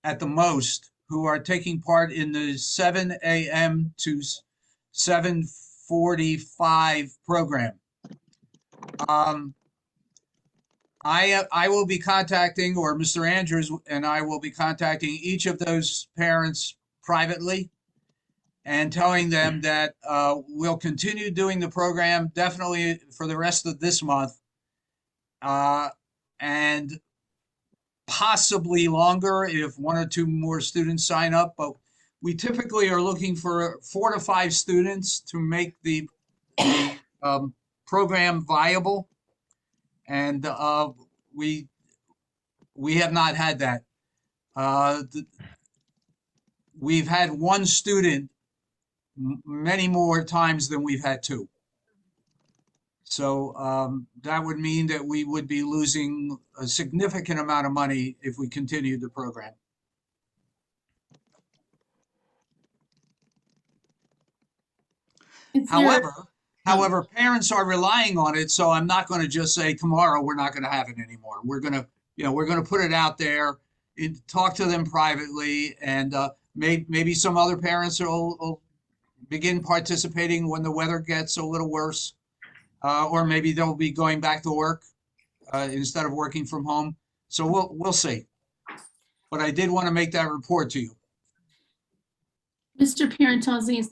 at the most who are taking part in the 7 a.m. to 7:45 program. I will be contacting, or Mr. Andrews and I will be contacting each of those parents privately and telling them that we'll continue doing the program definitely for the rest of this month, and possibly longer if 1 or 2 more students sign up. But we typically are looking for 4 to 5 students to make the program viable. And we have not had that. We've had 1 student many more times than we've had 2. So that would mean that we would be losing a significant amount of money if we continued the program. However, parents are relying on it, so I'm not going to just say tomorrow we're not going to have it anymore. We're going to put it out there, talk to them privately, and maybe some other parents will begin participating when the weather gets a little worse, or maybe they'll be going back to work instead of working from home. So we'll see. But I did want to make that report to you. Mr. Perentazi, is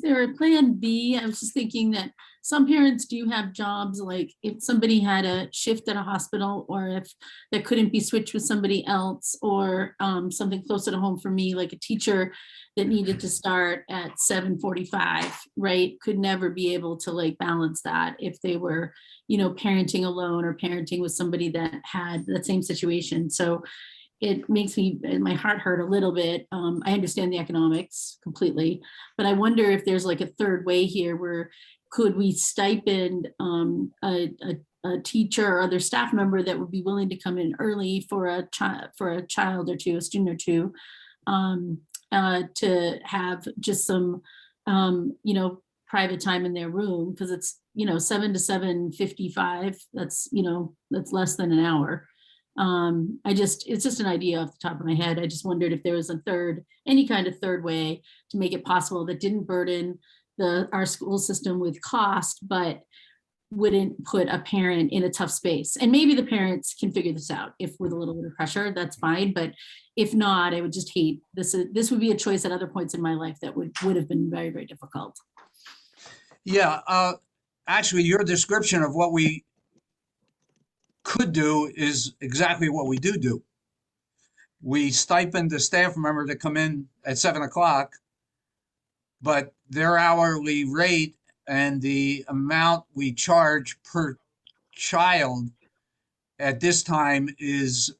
there a plan B? I was just thinking that some parents do have jobs, like if somebody had a shift at a hospital, or if that couldn't be switched with somebody else, or something closer to home for me, like a teacher that needed to start at 7:45, right? Could never be able to like balance that if they were, you know, parenting alone or parenting with somebody that had that same situation. So it makes my heart hurt a little bit. I understand the economics completely, but I wonder if there's like a third way here where could we stipend a teacher or other staff member that would be willing to come in early for a child or 2, a student or 2, to have just some, you know, private time in their room, because it's, you know, 7 to 7:55. That's, you know, that's less than an hour. It's just an idea off the top of my head. I just wondered if there was any kind of third way to make it possible that didn't burden our school system with cost, but wouldn't put a parent in a tough space. And maybe the parents can figure this out if with a little bit of pressure, that's fine. But if not, I would just hate this. This would be a choice at other points in my life that would have been very, very difficult. Yeah, actually, your description of what we could do is exactly what we do. We stipend the staff member to come in at 7 o'clock, but their hourly rate and the amount we charge per child at this time is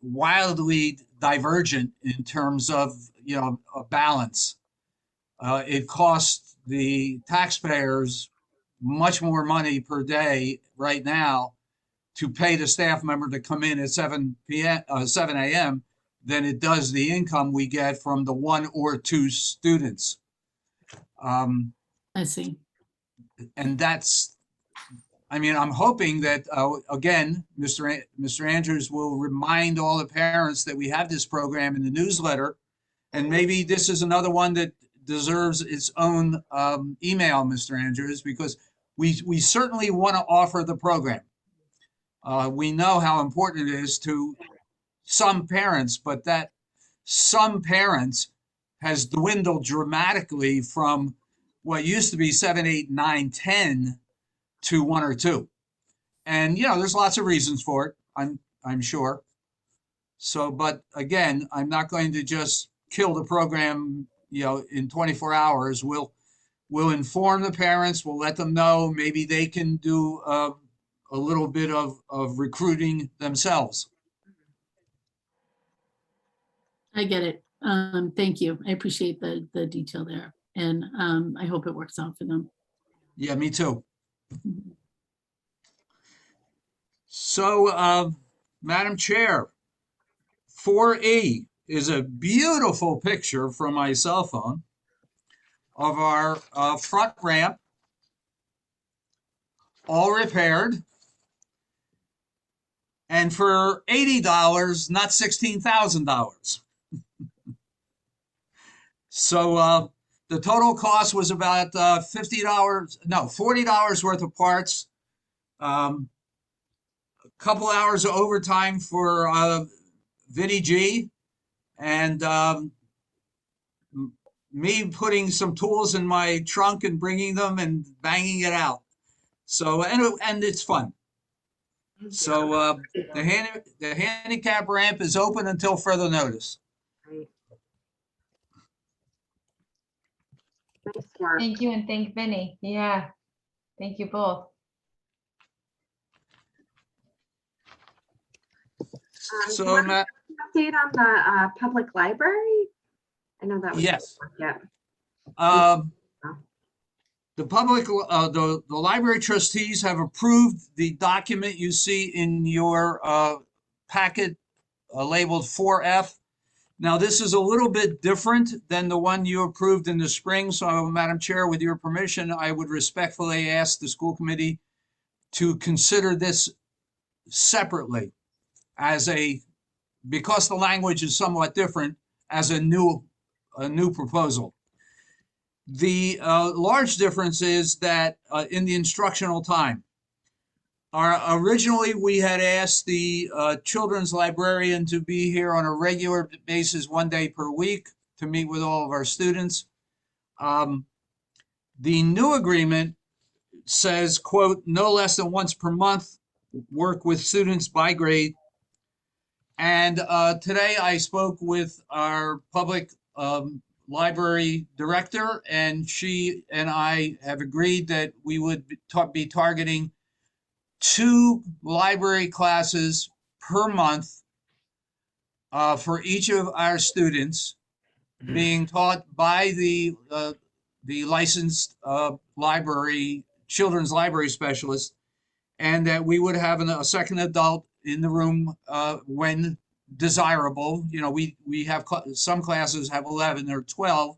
wildly divergent in terms of, a balance. It costs the taxpayers much more money per day right now to pay the staff member to come in at 7 a.m. than it does the income we get from the 1 or 2 students. I see. And I'm hoping that, again, Mr. Andrews will remind all the parents that we have this program in the newsletter. And maybe this is another one that deserves its own email, Mr. Andrews, because we certainly want to offer the program. We know how important it is to some parents, but that some parents has dwindled dramatically from what used to be 7, 8, 9, 10 to 1 or 2. And, there's lots of reasons for it, I'm sure. So, but again, I'm not going to just kill the program, in 24 hours. We'll inform the parents, we'll let them know, maybe they can do a little bit of recruiting themselves. I get it. Thank you. I appreciate the detail there. And I hope it works out for them. Yeah, me too. So, Madam Chair, 4E is a beautiful picture from my cell phone of our front ramp, all repaired, and for $80, not $16,000. So the total cost was about $40 worth of parts, a couple hours of overtime for Vinnie G, and me putting some tools in my trunk and bringing them and banging it out. So, and it's fun. So the handicap ramp is open until further notice. Great. Nice work. Thank you, and thank Vinny. Yeah, thank you both. Do So, you want Matt, an update on the public library? I know that was. yes. Yeah. The library trustees have approved the document you see in your packet labeled 4F. Now, this is a little bit different than the one you approved in the spring. So, Madam Chair, with your permission, I would respectfully ask the school committee to consider this separately because the language is somewhat different, as a new proposal. The large difference is that in the instructional time, originally we had asked the children's librarian to be here on a regular basis 1 day per week to meet with all of our students. The new agreement says, quote, no less than once per month, work with students by grade. And today I spoke with our public library director, and she and I have agreed that we would be targeting 2 library classes per month for each of our students, being taught by the licensed children's library specialist, and that we would have a second adult in the room when desirable. We have some classes have 11 or 12.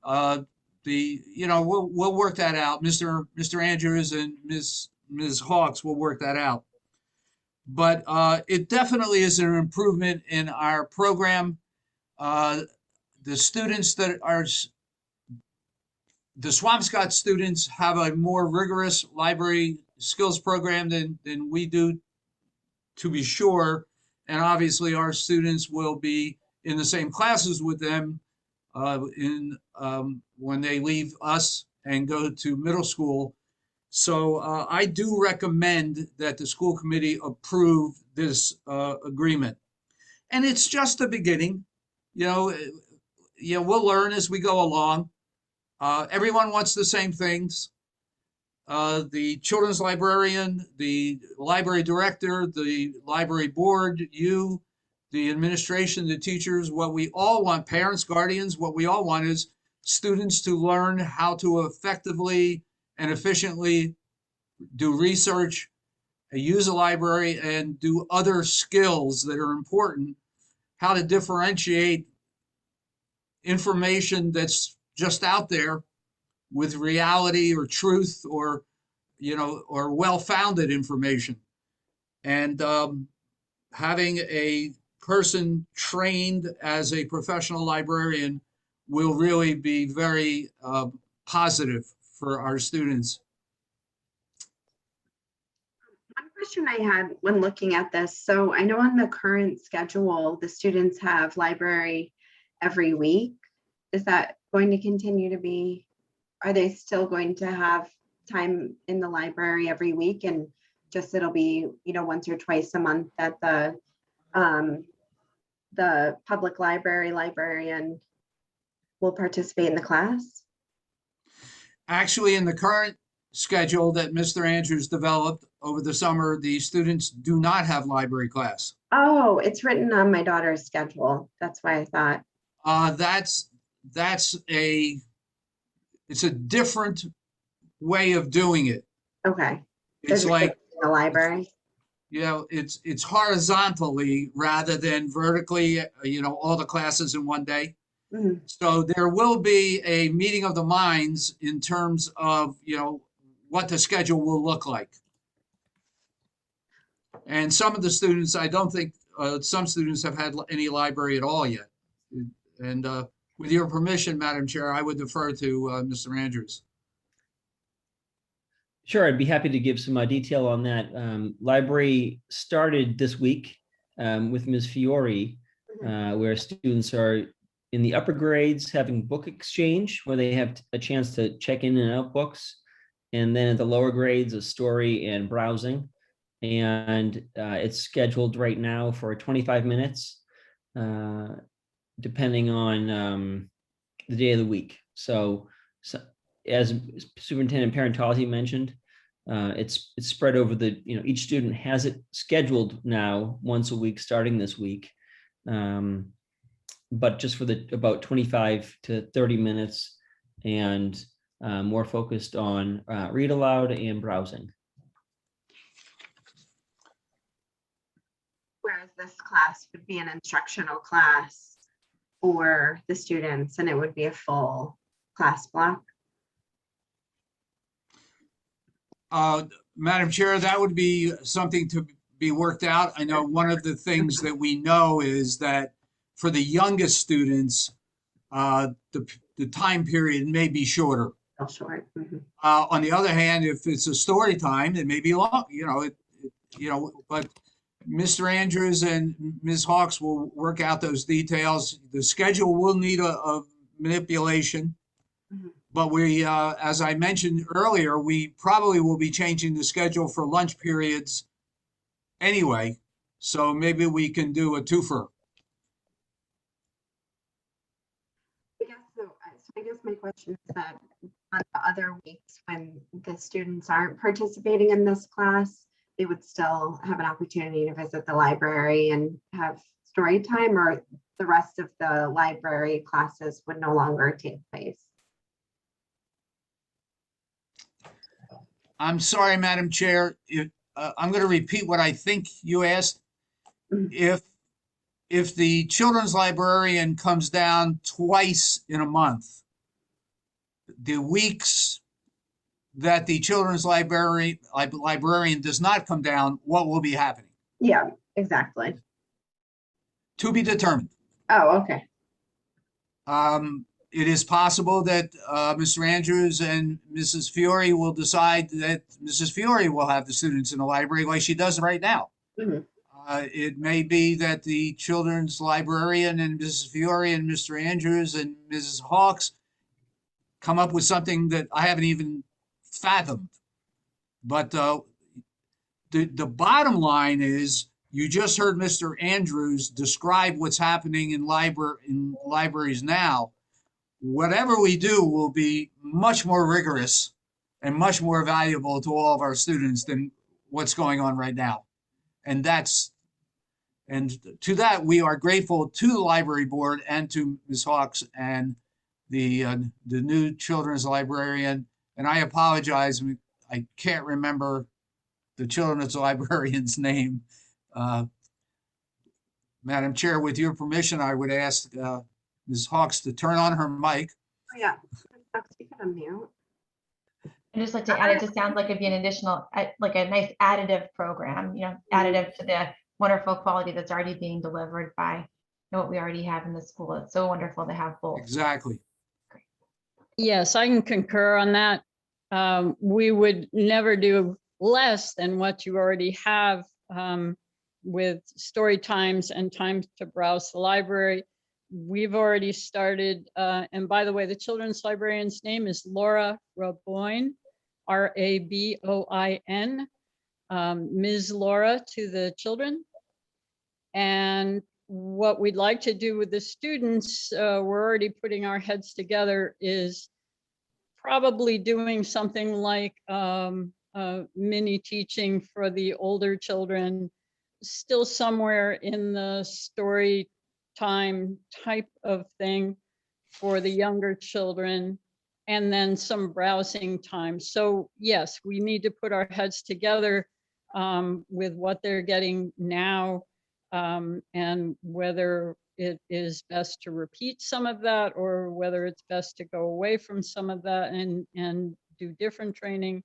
We'll work that out. Mr. Andrews and Ms. Hawks will work that out. but it definitely is an improvement in our program. The students that are, the Swampscott students have a more rigorous library skills program than we do, to be sure. And obviously our students will be in the same classes with them when they leave us and go to middle school. So I do recommend that the school committee approve this agreement. And it's just the beginning. You know, we'll learn as we go along. Everyone wants the same things. The children's librarian, the library director, the library board, you, the administration, the teachers, what we all want, parents, guardians, what we all want is students to learn how to effectively and efficiently do research, use a library, and do other skills that are important, how to differentiate information that's just out there with reality or truth or, or well-founded information. And having a person trained as a professional librarian will really be very positive for our students. One question I had when looking at this, so I know on the current schedule, the students have library every week. Is that going to continue to be, are they still going to have time in the library every week, and just it'll be, once or twice a month that the public library librarian will participate in the class? Actually, in the current schedule that Mr. Andrews developed over the summer, the students do not have library class. Oh, it's written on my daughter's schedule. That's why I thought. It's a different way of doing it. Okay. It's like the library. It's horizontally rather than vertically, all the classes in one day. Mm-hmm. So there will be a meeting of the minds in terms of, what the schedule will look like. And some of the students, I don't think some students have had any library at all yet. And with your permission, Madam Chair, I would defer to Mr. Andrews. Sure, I'd be happy to give some detail on that. Library started this week with Ms. Fiore, where students are in the upper grades having book exchange, where they have a chance to check in and out books. And then at the lower grades, a story and browsing. And it's scheduled right now for 25 minutes, depending on the day of the week. So as Superintendent Perentazi mentioned, it's spread over each student has it scheduled now once a week starting this week, but just for about 25 to 30 minutes, and more focused on read aloud and browsing. Whereas this class would be an instructional class for the students, and it would be a full class block. Madam Chair, that would be something to be worked out. I know one of the things that we know is that for the youngest students, the time period may be shorter. Short. Mm-hmm. On the other hand, if it's a story time, it may be long, but Mr. Andrews and Ms. Hawks will work out those details. The schedule will need a manipulation. Mm-hmm. But we, as I mentioned earlier, we probably will be changing the schedule for lunch periods anyway. So maybe we can do a twofer. I guess my question is that on the other weeks when the students aren't participating in this class, they would still have an opportunity to visit the library and have story time, or the rest of the library classes would no longer take place? I'm sorry, Madam Chair. I'm going to repeat what I think you asked. Mhm. If the children's librarian comes down twice in a month, the weeks that the children's librarian does not come down, what will be happening? Yeah, exactly. To be determined. Oh, okay. It is possible that Mr. Andrews and Mrs. Fiore will decide that Mrs. Fiore will have the students in the library like she does right now. Mhm. It may be that the children's librarian and Mrs. Fiore and Mr. Andrews and Mrs. Hawks come up with something that I haven't even fathomed. But the bottom line is, you just heard Mr. Andrews describe what's happening in libraries now. Whatever we do will be much more rigorous and much more valuable to all of our students than what's going on right now. And to that, we are grateful to the library board and to Ms. Hawks and the new children's librarian. And I apologize, I can't remember the children's librarian's name. Madam Chair, with your permission, I would ask Ms. Hawks to turn on her mic. Oh, yeah. You can unmute. I'd just like to add, it just sounds like it'd be an additional, like a nice additive program, additive to the wonderful quality that's already being delivered by what we already have in the school. It's so wonderful to have both. Exactly. Yes, I can concur on that. We would never do less than what you already have with story times and times to browse the library. We've already started, and by the way, the children's librarian's name is Laura Raboin, R-A-B-O-I-N, Ms. Laura to the children. And what we'd like to do with the students, we're already putting our heads together, is probably doing something like mini teaching for the older children, still somewhere in the story time type of thing for the younger children, and then some browsing time. So yes, we need to put our heads together with what they're getting now, and whether it is best to repeat some of that, or whether it's best to go away from some of that and do different training.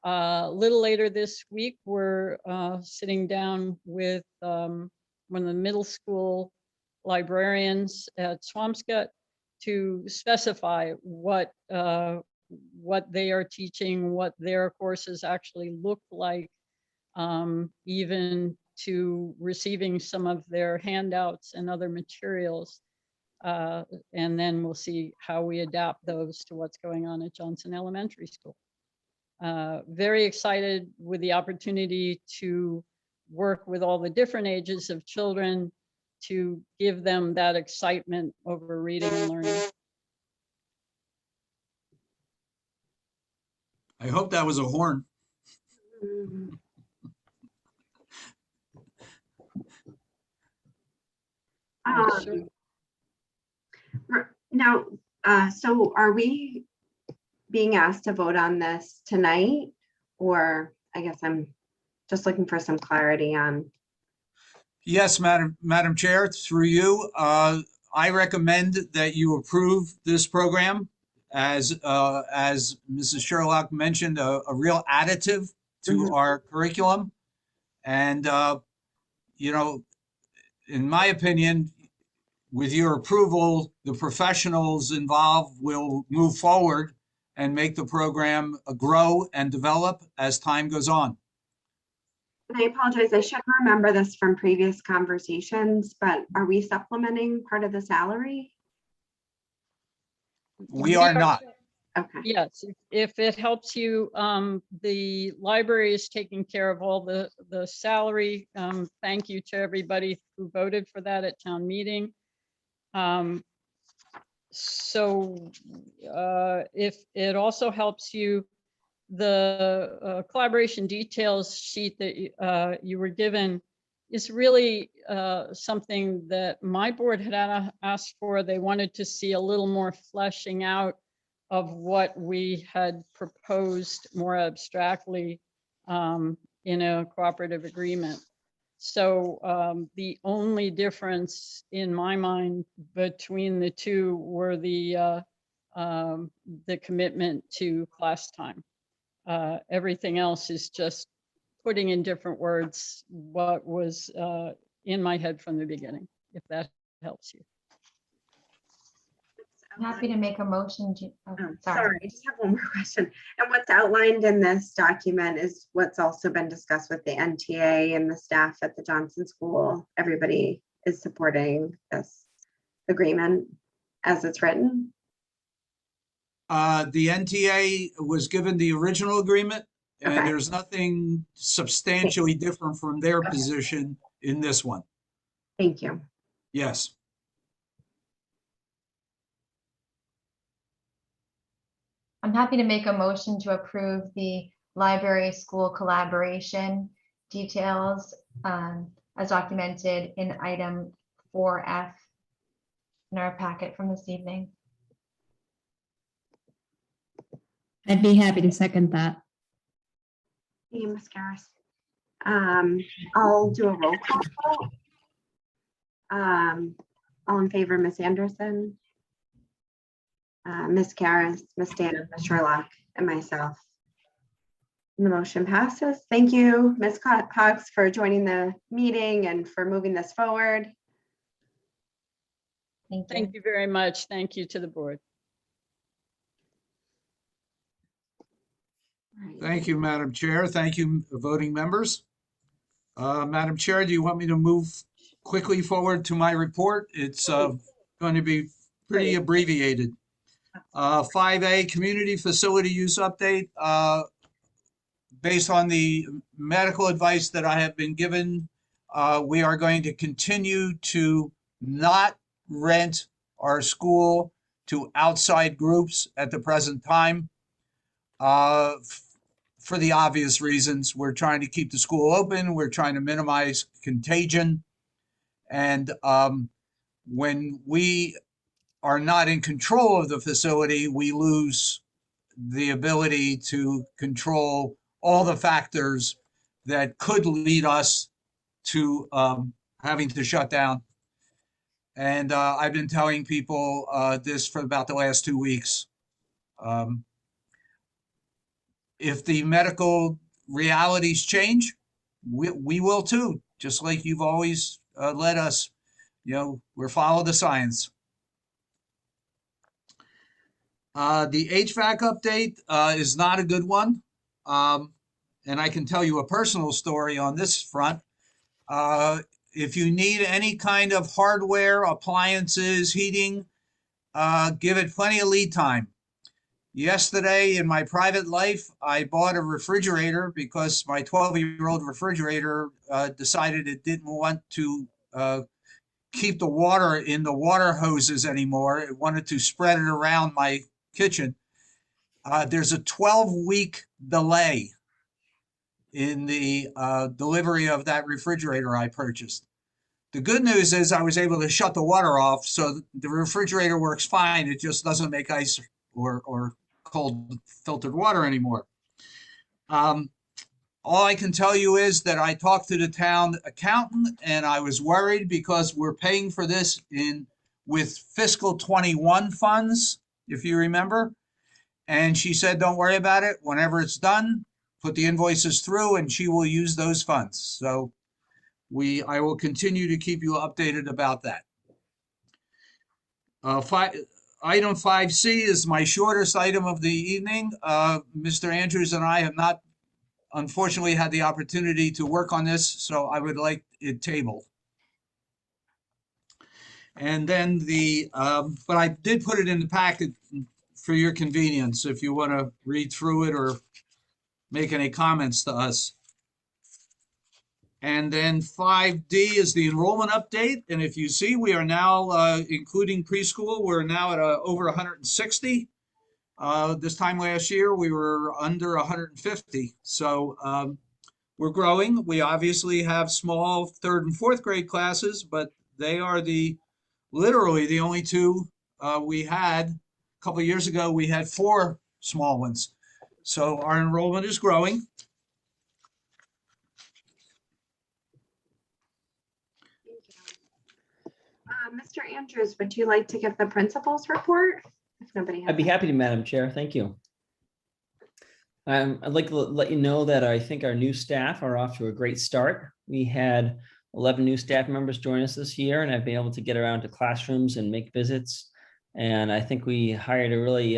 A little later this week, we're sitting down with one of the middle school librarians at Swampscott to specify what they are teaching, what their courses actually look like, even to receiving some of their handouts and other materials. And then we'll see how we adapt those to what's going on at Johnson Elementary School. Very excited with the opportunity to work with all the different ages of children to give them that excitement over reading and learning. I hope that was a horn. Mhm. Sure. Now, so are we being asked to vote on this tonight? Or I guess I'm just looking for some clarity on. Yes, Madam Chair, through you, I recommend that you approve this program as Mrs. Sherlock mentioned, a real additive to our curriculum. And, in my opinion, with your approval, the professionals involved will move forward and make the program grow and develop as time goes on. And I apologize, I should remember this from previous conversations, but are we supplementing part of the salary? We are not. Okay. Yes, if it helps you, the library is taking care of all the salary. Thank you to everybody who voted for that at town meeting. So if it also helps you, the collaboration details sheet that you were given is really something that my board had asked for. They wanted to see a little more fleshing out of what we had proposed more abstractly in a cooperative agreement. So the only difference in my mind between the two were the commitment to class time. Everything else is just putting in different words what was in my head from the beginning, if that helps you. I'm happy to make a motion to, oh, sorry. Sorry, I just have one more question. And what's outlined in this document is what's also been discussed with the NTA and the staff at the Johnson School. Everybody is supporting this agreement as it's written. The NTA was given the original agreement, and Okay. there's nothing substantially different from their Okay. position in this one. Thank you. Yes. I'm happy to make a motion to approve the library school collaboration details as documented in item 4F in our packet from this evening. I'd be happy to second that. Thank you, Ms. Garris. I'll do a roll call vote. All in favor, Ms. Anderson, Ms. Garris, Ms. Dan, Ms. Sherlock, and myself. And the motion passes. Thank you, Ms. Cox, for joining the meeting and for moving this forward. Thank you. Thank you very much. Thank you to the board. Right. Thank you, Madam Chair. Thank you, voting members. Madam Chair, do you want me to move quickly forward to my report? It's going to be pretty abbreviated. 5A, community facility use update. Based on the medical advice that I have been given, we are going to continue to not rent our school to outside groups at the present time. For the obvious reasons, we're trying to keep the school open. We're trying to minimize contagion. And when we are not in control of the facility, we lose the ability to control all the factors that could lead us to having to shut down. And I've been telling people this for about the last 2 weeks. If the medical realities change, we will too, just like you've always led us. We're follow the science. The HVAC update is not a good one. And I can tell you a personal story on this front. If you need any kind of hardware, appliances, heating, give it plenty of lead time. Yesterday in my private life, I bought a refrigerator because my 12-year-old refrigerator decided it didn't want to keep the water in the water hoses anymore. It wanted to spread it around my kitchen. There's a 12-week delay in the delivery of that refrigerator I purchased. The good news is I was able to shut the water off, so the refrigerator works fine. It just doesn't make ice or cold filtered water anymore. All I can tell you is that I talked to the town accountant and I was worried because we're paying for this with fiscal 21 funds, if you remember. And she said, don't worry about it. Whenever it's done, put the invoices through and she will use those funds. So I will continue to keep you updated about that. Item 5C is my shortest item of the evening. Mr. Andrews and I have not, unfortunately, had the opportunity to work on this, so I would like it tabled. And then but I did put it in the packet for your convenience if you want to read through it or make any comments to us. And then 5D is the enrollment update. And if you see, we are now, including preschool, we're now at over 160. This time last year, we were under 150. So we're growing. We obviously have small 3rd and 4th grade classes, but they are literally the only two we had. A couple of years ago, we had 4 small ones. So our enrollment is growing. Mr. Andrews, would you like to give the principal's report? If nobody has. I'd be happy to, Madam Chair. Thank you. I'd like to let you know that I think our new staff are off to a great start. We had 11 new staff members join us this year, and I've been able to get around to classrooms and make visits. And I think we hired a really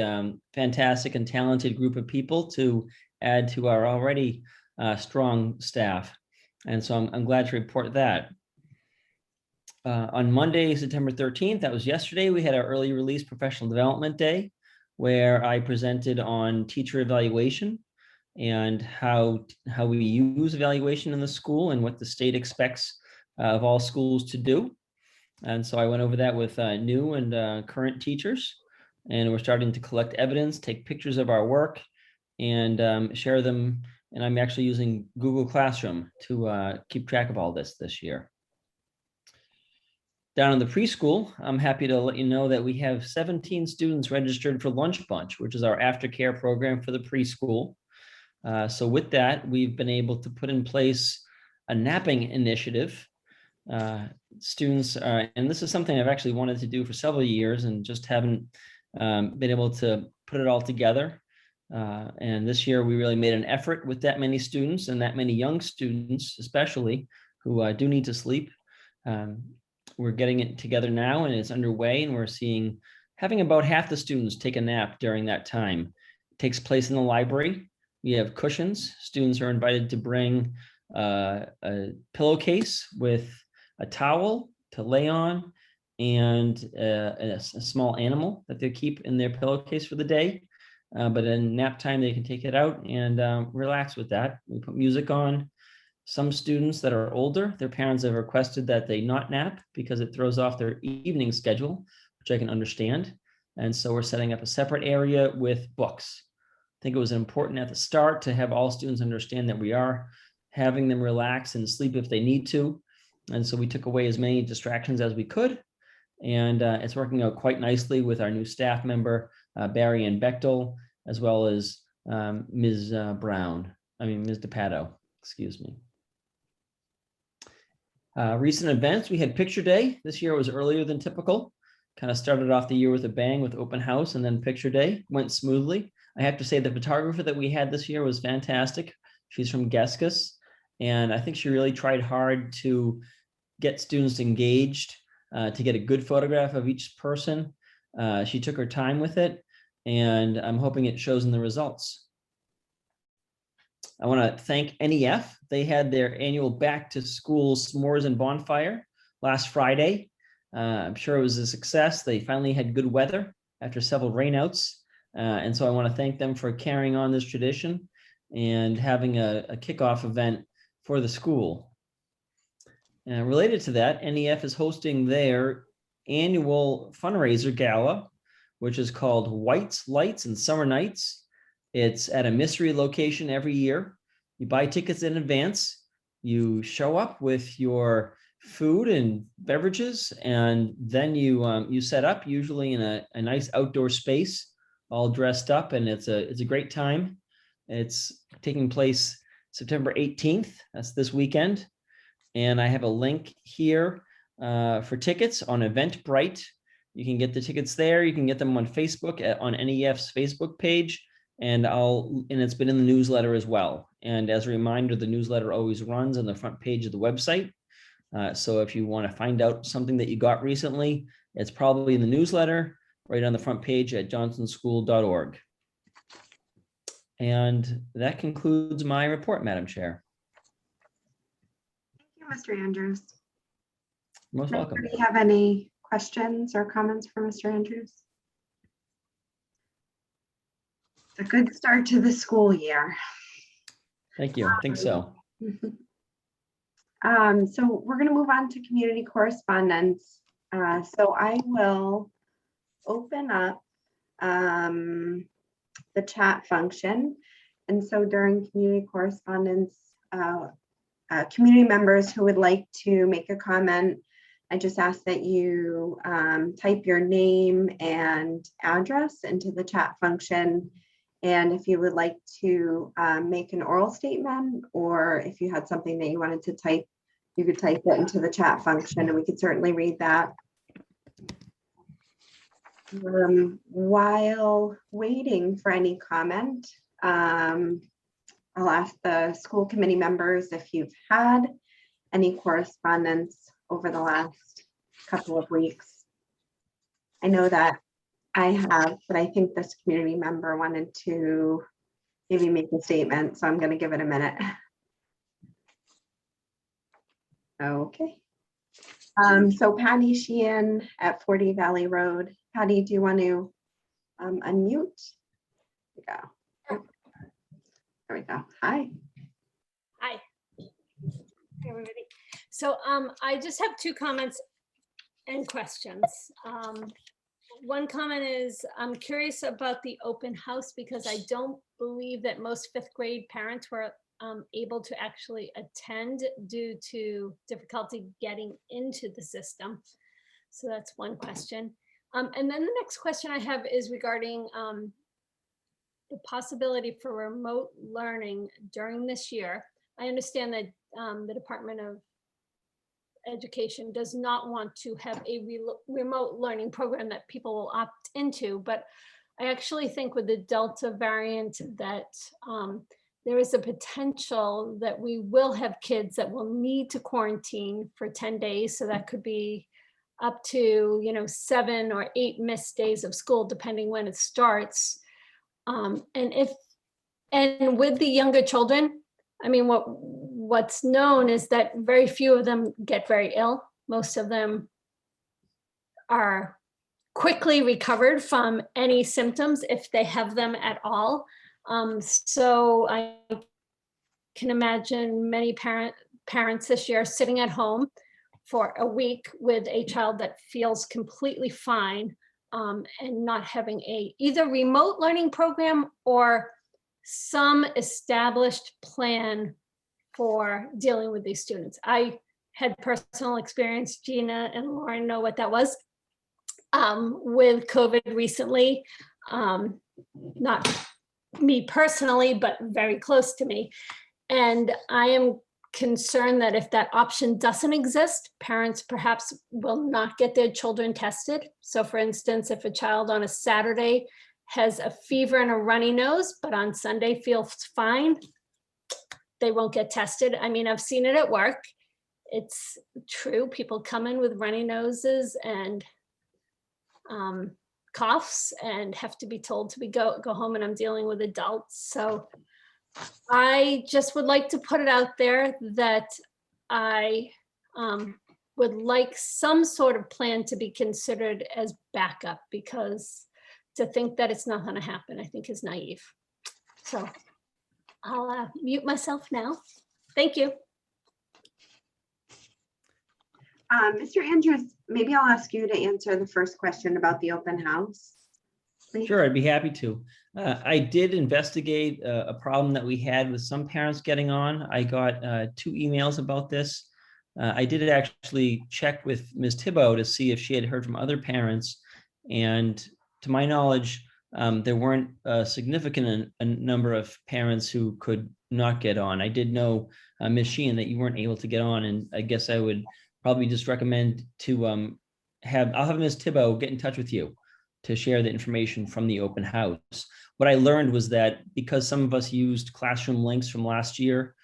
fantastic and talented group of people to add to our already strong staff. And so I'm glad to report that. On Monday, September 13th, that was yesterday, we had our early release professional development day, where I presented on teacher evaluation and how we use evaluation in the school and what the state expects of all schools to do. And so I went over that with new and current teachers, and we're starting to collect evidence, take pictures of our work, and share them. And I'm actually using Google Classroom to keep track of all this year. Down in the preschool, I'm happy to let you know that we have 17 students registered for Lunch Bunch, which is our aftercare program for the preschool. So with that, we've been able to put in place a napping initiative. Students, and this is something I've actually wanted to do for several years and just haven't been able to put it all together. And this year we really made an effort with that many students and that many young students, especially, who do need to sleep. We're getting it together now and it's underway, and we're having about half the students take a nap during that time. It takes place in the library. We have cushions. Students are invited to bring a pillowcase with a towel to lay on and a small animal that they keep in their pillowcase for the day. But in nap time, they can take it out and relax with that. We put music on. Some students that are older, their parents have requested that they not nap because it throws off their evening schedule, which I can understand. And so we're setting up a separate area with books. I think it was important at the start to have all students understand that we are having them relax and sleep if they need to. And so we took away as many distractions as we could. And it's working out quite nicely with our new staff member, Barry and Bechtel, as well as Ms. DePato, excuse me. Recent events, we had picture day. This year was earlier than typical. Kind of started off the year with a bang with open house, and then picture day went smoothly. I have to say the photographer that we had this year was fantastic. She's from Geskus, and I think she really tried hard to get students engaged, to get a good photograph of each person. She took her time with it, and I'm hoping it shows in the results. I want to thank NEF. They had their annual back to school s'mores and bonfire last Friday. I'm sure it was a success. They finally had good weather after several rainouts. And so I want to thank them for carrying on this tradition and having a kickoff event for the school. Related to that, NEF is hosting their annual fundraiser gala, which is called Whites, Lights, and Summer Nights. It's at a mystery location every year. You buy tickets in advance. You show up with your food and beverages, and then you set up, usually in a nice outdoor space, all dressed up, and it's a great time. It's taking place September 18th. That's this weekend. And I have a link here for tickets on Eventbrite. You can get the tickets there. You can get them on Facebook on NEF's Facebook page. And it's been in the newsletter as well. And as a reminder, the newsletter always runs on the front page of the website. So if you want to find out something that you got recently, it's probably in the newsletter right on the front page at johnsonschool.org. And that concludes my report, Madam Chair. Thank you, Mr. Andrews. Most welcome. Do you have any questions or comments for Mr. Andrews? A good start to the school year. Thank you. I think so. So we're going to move on to community correspondence. So I will open up the chat function. And so during community correspondence, community members who would like to make a comment, I just ask that you type your name and address into the chat function. And if you would like to make an oral statement, or if you had something that you wanted to type, you could type it into the chat function and we could certainly read that. While waiting for any comment, I'll ask the school committee members if you've had any correspondence over the last couple of weeks. I know that I have, but I think this community member wanted to maybe make a statement, so I'm going to give it a minute. Okay. So Patty Sheehan at 40 Valley Road. Patty, do you want to unmute? There we go. There we go. Hi. Hi. Hey, everybody. So I just have two comments and questions. One comment is I'm curious about the open house because I don't believe that most fifth grade parents were able to actually attend due to difficulty getting into the system. So that's one question. And then the next question I have is regarding the possibility for remote learning during this year. I understand that the Department of Education does not want to have a remote learning program that people will opt into, but I actually think with the Delta variant that there is a potential that we will have kids that will need to quarantine for 10 days. So that could be up to, 7 or 8 missed days of school, depending when it starts. And with the younger children, I mean, what's known is that very few of them get very ill. Most of them are quickly recovered from any symptoms if they have them at all. So I can imagine many parents this year sitting at home for a week with a child that feels completely fine and not having either remote learning program or some established plan for dealing with these students. I had personal experience, Gina and Lauren know what that was, with COVID recently. Not me personally, but very close to me. And I am concerned that if that option doesn't exist, parents perhaps will not get their children tested. So for instance, if a child on a Saturday has a fever and a runny nose, but on Sunday feels fine, they won't get tested. I mean, I've seen it at work. It's true. People come in with runny noses and coughs and have to be told to go home, and I'm dealing with adults. So I just would like to put it out there that I would like some sort of plan to be considered as backup, because to think that it's not going to happen, I think is naive. So I'll mute myself now. Thank you. Mr. Andrews, maybe I'll ask you to answer the first question about the open house. Please. Sure, I'd be happy to. I did investigate a problem that we had with some parents getting on. I got 2 emails about this. I did actually check with Ms. Thibault to see if she had heard from other parents. And to my knowledge, there weren't a significant number of parents who could not get on. I did know, Ms. Sheehan, that you weren't able to get on, and I guess I would probably just recommend to I'll have Ms. Thibault get in touch with you to share the information from the open house. What I learned was that because some of us used classroom links from last year,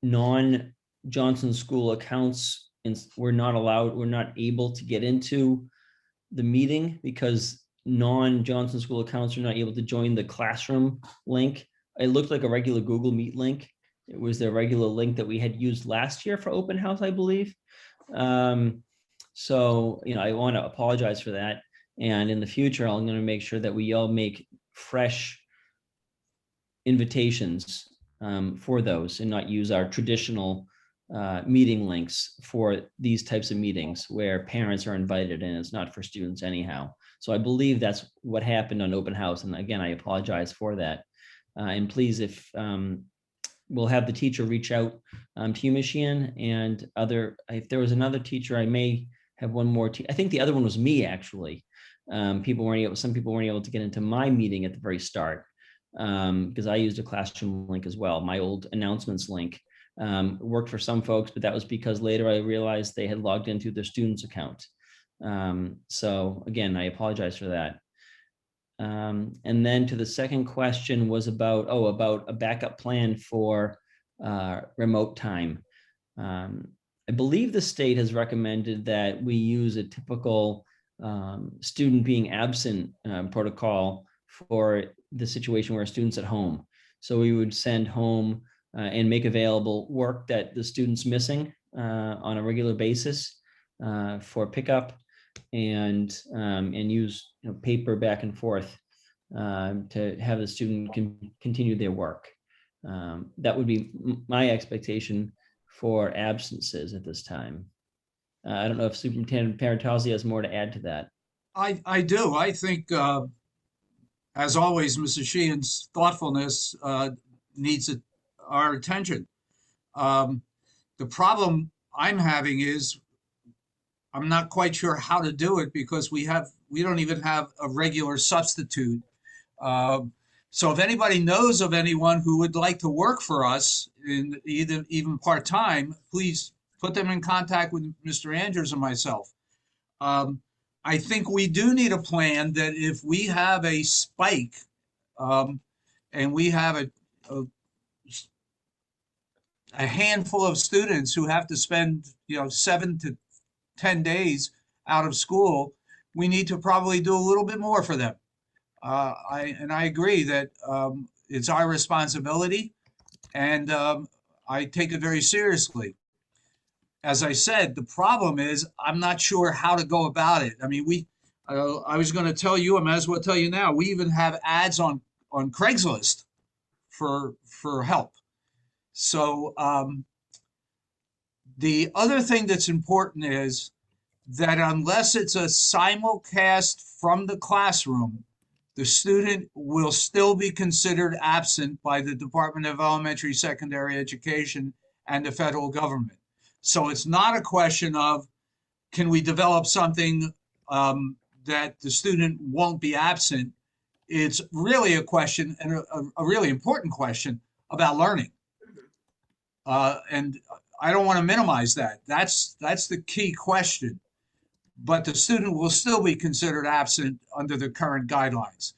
non-Johnson School accounts were not able to get into the meeting because non-Johnson School accounts are not able to join the classroom link. It looked like a regular Google Meet link. It was the regular link that we had used last year for open house, I believe. So, I want to apologize for that. And in the future, I'm going to make sure that we all make fresh invitations for those and not use our traditional meeting links for these types of meetings where parents are invited and it's not for students anyhow. So I believe that's what happened on open house. And again, I apologize for that. And please, if we'll have the teacher reach out to you, Ms. Sheehan, and if there was another teacher, I may have one more. I think the other one was me, actually. Some people weren't able to get into my meeting at the very start because I used a classroom link as well. My old announcements link worked for some folks, but that was because later I realized they had logged into their student's account. So again, I apologize for that. And then to the second question was about, about a backup plan for remote time. I believe the state has recommended that we use a typical student being absent protocol for the situation where a student's at home. So we would send home and make available work that the student's missing on a regular basis for pickup, and use paper back and forth to have the student continue their work. That would be my expectation for absences at this time. I don't know if Superintendent Perentazi has more to add to that. I do. I think, as always, Mrs. Sheehan's thoughtfulness needs our attention. The problem I'm having is I'm not quite sure how to do it because we don't even have a regular substitute. So if anybody knows of anyone who would like to work for us in even part-time, please put them in contact with Mr. Andrews and myself. I think we do need a plan that if we have a spike and we have a handful of students who have to spend 7 to 10 days out of school, we need to probably do a little bit more for them. I agree that it's our responsibility, and I take it very seriously. As I said, the problem is I'm not sure how to go about it. I mean, I was going to tell you, I might as well tell you now, we even have ads on Craigslist for help. So the other thing that's important is that unless it's a simulcast from the classroom, the student will still be considered absent by the Department of Elementary Secondary Education and the federal government. So it's not a question of, can we develop something that the student won't be absent? It's really a question, and a really important question, about learning. And I don't want to minimize that. That's the key question. But the student will still be considered absent under the current guidelines.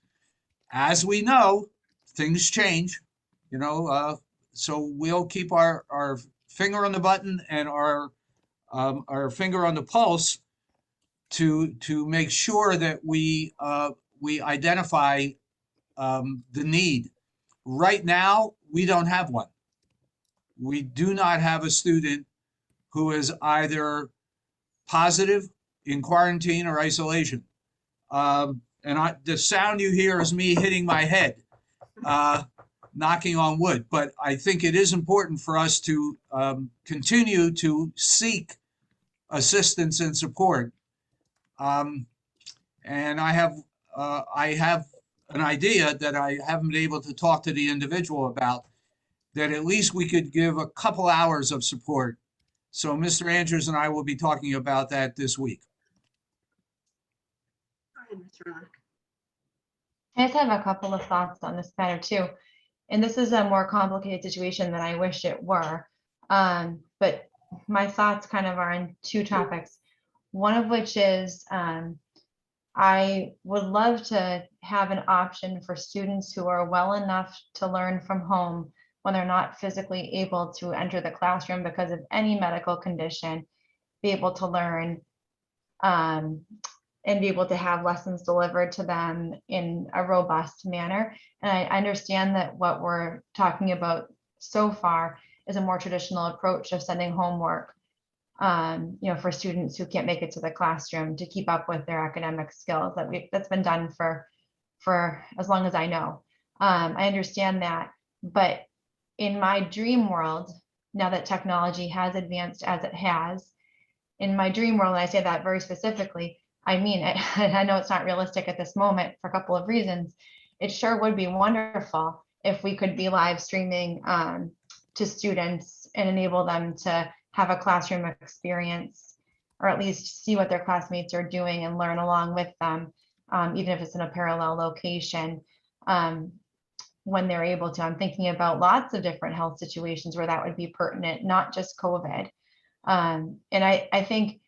As we know, things change, so we'll keep our finger on the button and our finger on the pulse to make sure that we identify the need. Right now, we don't have one. We do not have a student who is either positive in quarantine or isolation. And the sound you hear is me hitting my head, knocking on wood. But I think it is important for us to continue to seek assistance and support. And I have an idea that I haven't been able to talk to the individual about, that at least we could give a couple hours of support. So Mr. Andrews and I will be talking about that this week. Go ahead, Mr. Rock. I just have a couple of thoughts on this matter too. And this is a more complicated situation than I wish it were. But my thoughts kind of are on two topics. One of which is I would love to have an option for students who are well enough to learn from home when they're not physically able to enter the classroom because of any medical condition, be able to learn and be able to have lessons delivered to them in a robust manner. And I understand that what we're talking about so far is a more traditional approach of sending homework, for students who can't make it to the classroom to keep up with their academic skills. That's been done for as long as I know. I understand that, but in my dream world, now that technology has advanced as it has, in my dream world, and I say that very specifically, I mean it, and I know it's not realistic at this moment for a couple of reasons. It sure would be wonderful if we could be live streaming to students and enable them to have a classroom experience, or at least see what their classmates are doing and learn along with them, even if it's in a parallel location. When they're able to. I'm thinking about lots of different health situations where that would be pertinent, not just COVID. And I think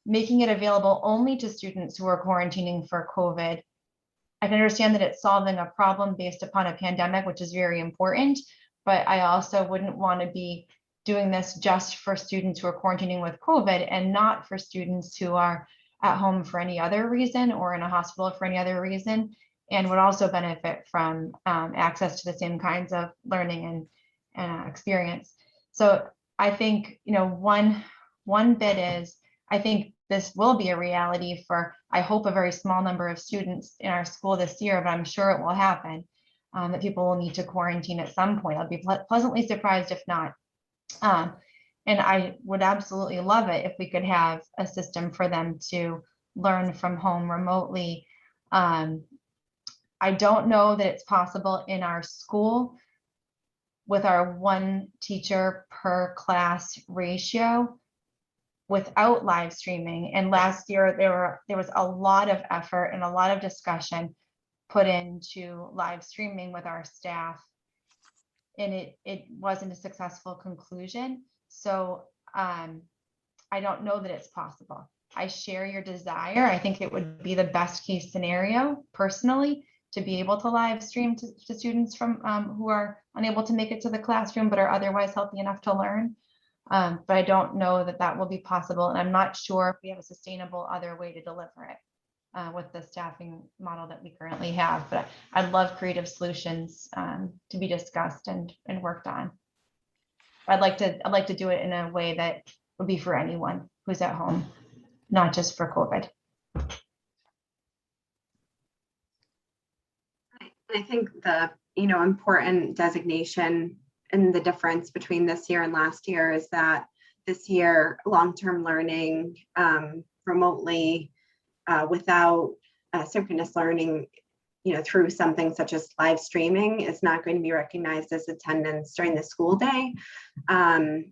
making it available only to students who are quarantining for COVID I can understand that it's solving a problem based upon a pandemic, which is very important, but I also wouldn't want to be doing this just for students who are quarantining with COVID and not for students who are at home for any other reason or in a hospital for any other reason, and would also benefit from access to the same kinds of learning and experience. So I think, you know, one bit is, I think this will be a reality for, I hope, a very small number of students in our school this year, but I'm sure it will happen, that people will need to quarantine at some point. I'll be pleasantly surprised if not. And I would absolutely love it if we could have a system for them to learn from home remotely. I don't know that it's possible in our school with our one teacher per class ratio without live streaming. And last year there was a lot of effort and a lot of discussion put into live streaming with our staff, and it wasn't a successful conclusion. So I don't know that it's possible. I share your desire. I think it would be the best case scenario personally to be able to live stream to students from who are unable to make it to the classroom but are otherwise healthy enough to learn. But I don't know that that will be possible. And I'm not sure if we have a sustainable other way to deliver it with the staffing model that we currently have. But I'd love creative solutions to be discussed and worked on. I'd like to do it in a way that would be for anyone who's at home, not just for COVID. I think the, you know, important designation and the difference between this year and last year is that this year, long-term learning remotely without synchronous learning, you know, through something such as live streaming is not going to be recognized as attendance during the school day.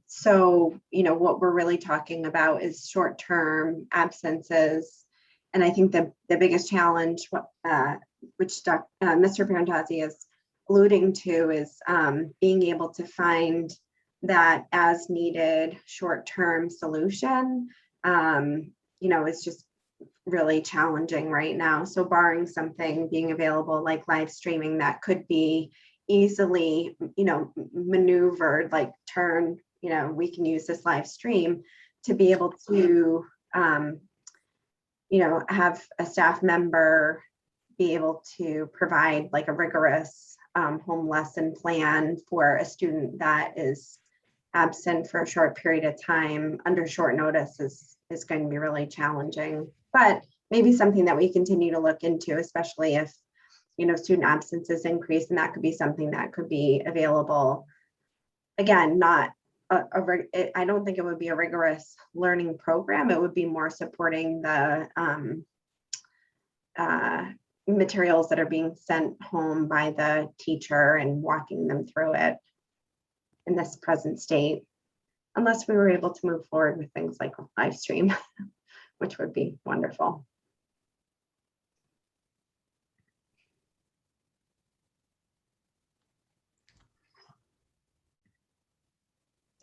So, you know, what we're really talking about is short-term absences. And I think the biggest challenge, which Mr. Perentazi is alluding to, is being able to find that as needed short-term solution, you know, is just really challenging right now. So barring something being available like live streaming that could be easily, you know, maneuvered, like turn, you know, we can use this live stream to be able to, you know, have a staff member be able to provide like a rigorous home lesson plan for a student that is absent for a short period of time under short notice is going to be really challenging, but maybe something that we continue to look into, especially if, you know, student absences increase, and that could be something that could be available. Again, not I don't think it would be a rigorous learning program. It would be more supporting the materials that are being sent home by the teacher and walking them through it in this present state, unless we were able to move forward with things like a live stream, which would be wonderful.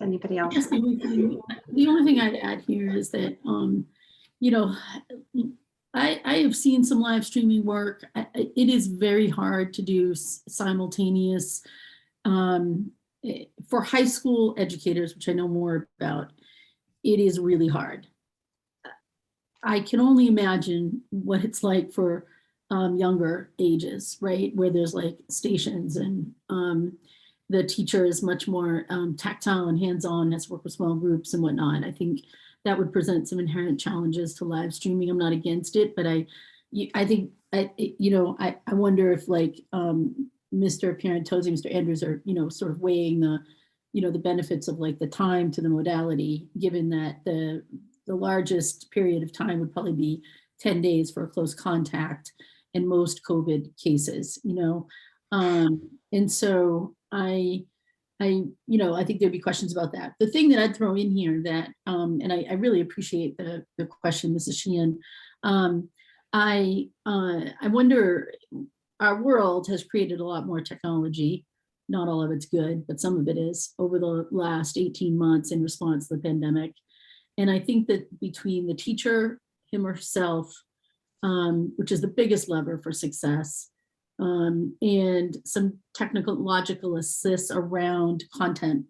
Anybody else? Yes, the only thing I'd add here is that, you know, I have seen some live streaming work. It is very hard to do simultaneous for high school educators, which I know more about. It is really hard. I can only imagine what it's like for younger ages, right? Where there's like stations and the teacher is much more tactile and hands-on, has to work with small groups and whatnot. I think that would present some inherent challenges to live streaming. I'm not against it, but I think, you know, I wonder if like Mr. Perentazi, Mr. Andrews are, you know, sort of weighing the, you know, the benefits of like the time to the modality, given that the largest period of time would probably be 10 days for a close contact in most COVID cases, you know. And so I, you know, I think there'd be questions about that. The thing that I'd throw in here that, and I really appreciate the question, Mrs. Sheehan. I wonder, our world has created a lot more technology. Not all of it's good, but some of it is over the last 18 months in response to the pandemic. And I think that between the teacher, him or herself, which is the biggest lever for success, and some technological assists around content.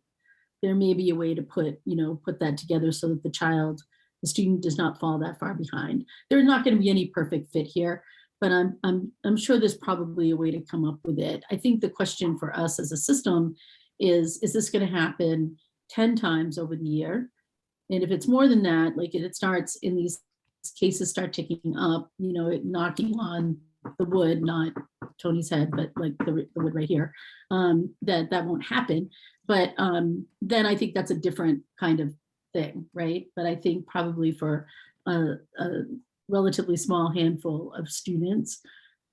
There may be a way to put that together so that the student does not fall that far behind. There's not going to be any perfect fit here, but I'm sure there's probably a way to come up with it. I think the question for us as a system is this going to happen 10 times over the year? And if it's more than that, like it starts in these cases start ticking up, it knocking on the wood, not Tony's head, but like the wood right here, that won't happen. But then I think that's a different kind of thing, right? But I think probably for a relatively small handful of students,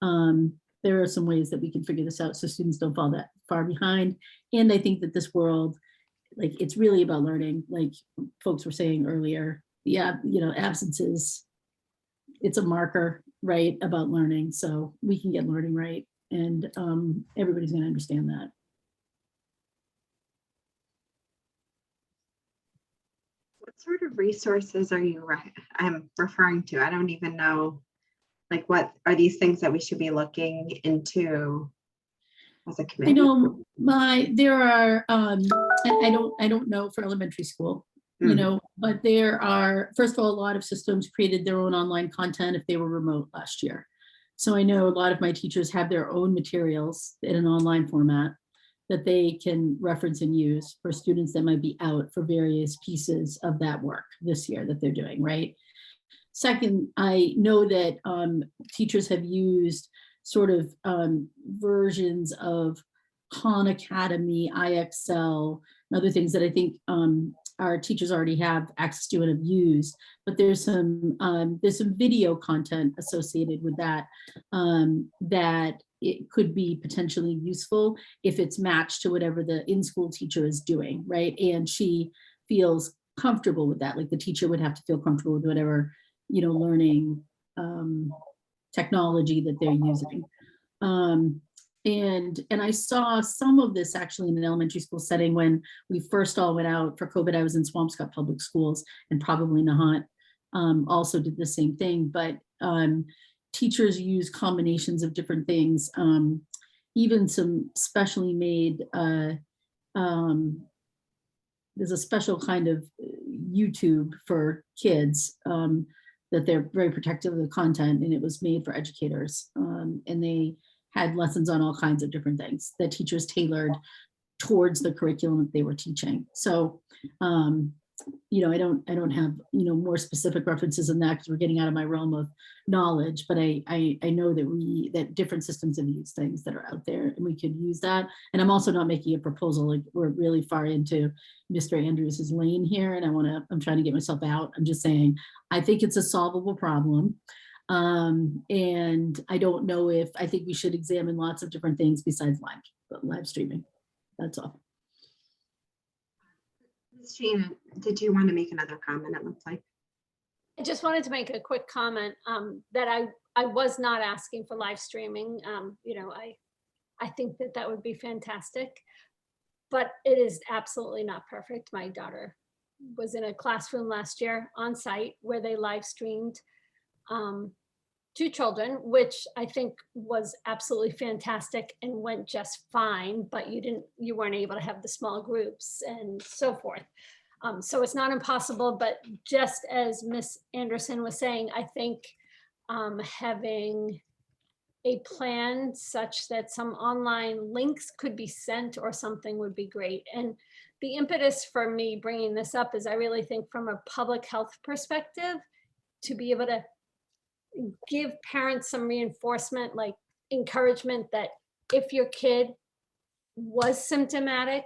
there are some ways that we can figure this out so students don't fall that far behind. And I think that this world, like it's really about learning, like folks were saying earlier. Yeah, absences, it's a marker, right, about learning. So we can get learning right, and everybody's going to understand that. What sort of resources are you I'm referring to? I don't even know, like, what are these things that we should be looking into as a committee? I know there are, I don't know for elementary school, but there are, first of all, a lot of systems created their own online content if they were remote last year. So I know a lot of my teachers have their own materials in an online format that they can reference and use for students that might be out for various pieces of that work this year that they're doing, right? Second, I know that teachers have used sort of versions of Khan Academy, IXL, and other things that I think our teachers already have access to and have used. But there's some video content associated with that that it could be potentially useful if it's matched to whatever the in-school teacher is doing, right? And she feels comfortable with that. Like the teacher would have to feel comfortable with whatever, learning technology that they're using. And I saw some of this actually in an elementary school setting when we first all went out for COVID. I was in Swampscott Public Schools, and probably Nahant also did the same thing. But teachers use combinations of different things, even some specially made, there's a special kind of YouTube for kids that they're very protective of the content, and it was made for educators. And they had lessons on all kinds of different things that teachers tailored towards the curriculum that they were teaching. So, I don't have, more specific references in that because we're getting out of my realm of knowledge, but I know that different systems have used things that are out there and we could use that. And I'm also not making a proposal, like we're really far into Mr. Andrews's lane here, and I'm trying to get myself out. I'm just saying, I think it's a solvable problem. And I don't know I think we should examine lots of different things besides live streaming. That's all. Ms. Gina, did you want to make another comment? It looks like. I just wanted to make a quick comment that I was not asking for live streaming. I think that would be fantastic, but it is absolutely not perfect. My daughter was in a classroom last year on site where they live streamed 2 children, which I think was absolutely fantastic and went just fine, but you weren't able to have the small groups and so forth. So it's not impossible, but just as Miss Anderson was saying, I think having a plan such that some online links could be sent or something would be great. And the impetus for me bringing this up is I really think from a public health perspective, to be able to give parents some reinforcement, like encouragement that if your kid was symptomatic,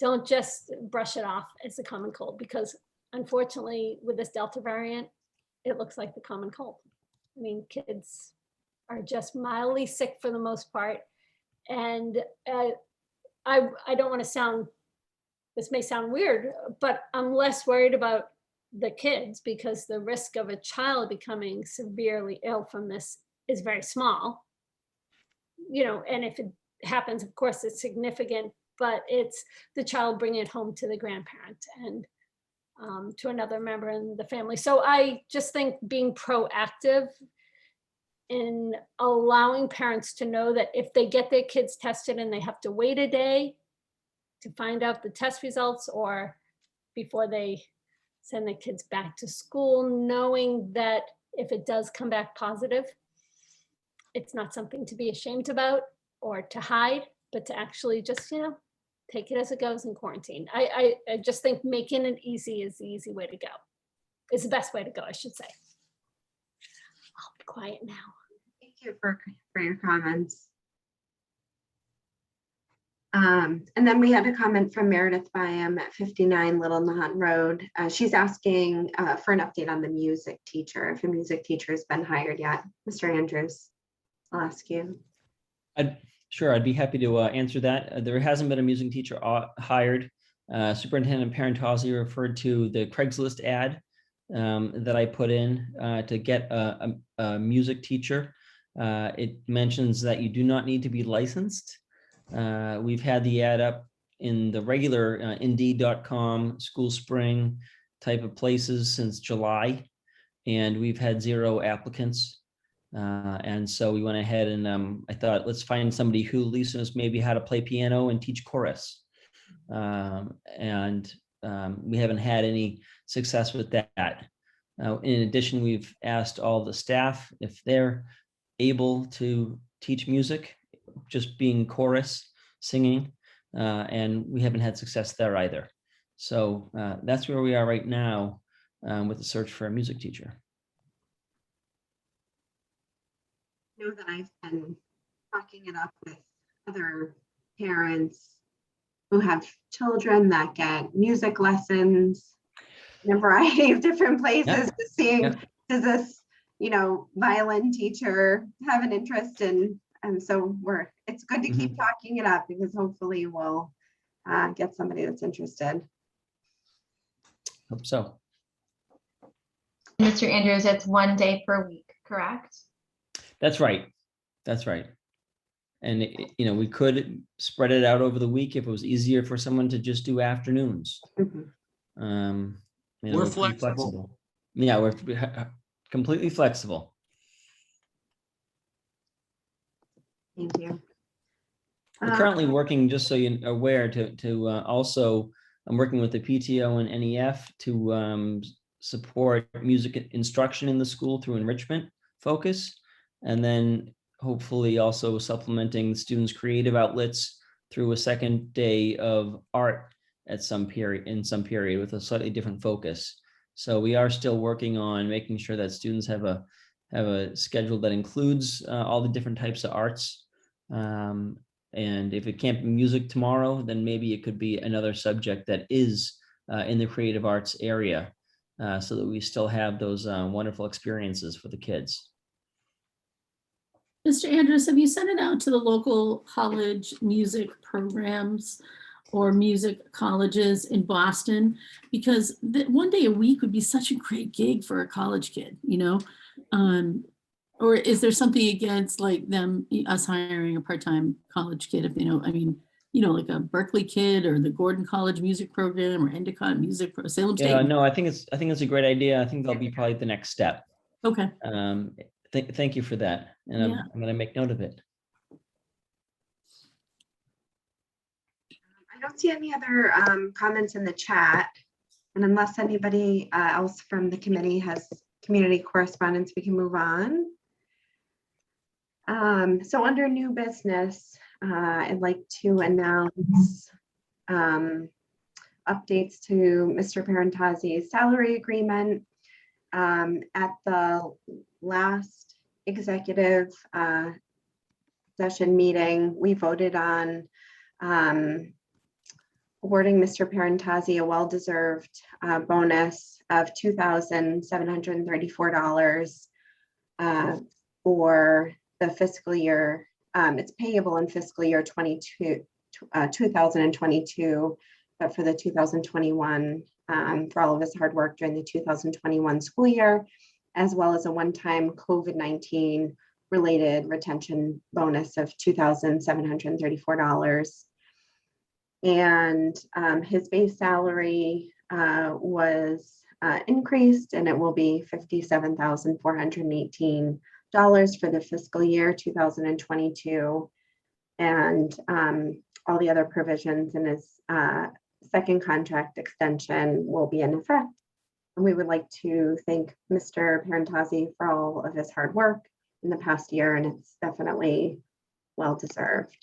don't just brush it off as a common cold, because unfortunately with this Delta variant, it looks like the common cold. I mean, kids are just mildly sick for the most part. And I don't want to sound, this may sound weird, but I'm less worried about the kids because the risk of a child becoming severely ill from this is very small. And if it happens, of course, it's significant, but it's the child bringing it home to the grandparent. And to another member in the family. So I just think being proactive in allowing parents to know that if they get their kids tested and they have to wait a day to find out the test results, or before they send the kids back to school, knowing that if it does come back positive, it's not something to be ashamed about or to hide, but to actually just, take it as it goes in quarantine. I just think making it easy is the easy way to go. It's the best way to go, I should say. I'll be quiet now. Thank you for your comments. And then we had a comment from Meredith Byam at 59 Little Nahant Road. She's asking for an update on the music teacher, if a music teacher has been hired yet. Mr. Andrews, I'll ask you. Sure, I'd be happy to answer that. There hasn't been a music teacher hired. Superintendent Perentazi referred to the Craigslist ad that I put in to get a music teacher. It mentions that you do not need to be licensed. We've had the ad up in the regular Indeed.com, School Spring type of places since July, and we've had 0 applicants. And so we went ahead and I thought, let's find somebody who at least knows maybe how to play piano and teach chorus. And we haven't had any success with that. In addition, we've asked all the staff if they're able to teach music, just being chorus singing, and we haven't had success there either. So that's where we are right now with the search for a music teacher. I know that I've been talking it up with other parents who have children that get music lessons in a variety of different places, to seeing, does this, violin teacher have an interest in, and so it's good to keep talking it up, because hopefully we'll get somebody that's interested. Hope so. Mr. Andrews, it's 1 day per week, correct? That's right. That's right. And we could spread it out over the week if it was easier for someone to just do afternoons. We're pretty flexible. Yeah, we're completely flexible. Thank you. We're currently working, just so you're aware, to also, I'm working with the PTO and NEF to support music instruction in the school through enrichment focus, and then hopefully also supplementing students' creative outlets through a second day of art at some period with a slightly different focus. So we are still working on making sure that students have a schedule that includes all the different types of arts. And if it can't be music tomorrow, then maybe it could be another subject that is in the creative arts area, so that we still have those wonderful experiences for the kids. Mr. Andrews, have you sent it out to the local college music programs or music colleges in Boston? Because 1 day a week would be such a great gig for a college kid, or is there something against like us hiring a part-time college kid if they know, like a Berkeley kid or the Gordon College music program or Endicott music, Salem State? Yeah, no, I think it's a great idea. I think that'll be probably the next step. Okay. Thank you for that. And I'm going to make note of it. I don't see any other comments in the chat. And unless anybody else from the committee has community correspondence, we can move on. So under new business, I'd like to announce updates to Mr. Perentazi's salary agreement. At the last executive session meeting, we voted on awarding Mr. Perentazi a well-deserved bonus of $2,734 for the fiscal year. It's payable in fiscal year 2022, but for the 2021, for all of his hard work during the 2021 school year, as well as a one-time COVID-19 related retention bonus of $2,734. And his base salary was increased, and it will be $57,418 for the fiscal year 2022. And all the other provisions in his second contract extension will be in effect. And we would like to thank Mr. Perentazi for all of his hard work in the past year, and it's definitely well-deserved.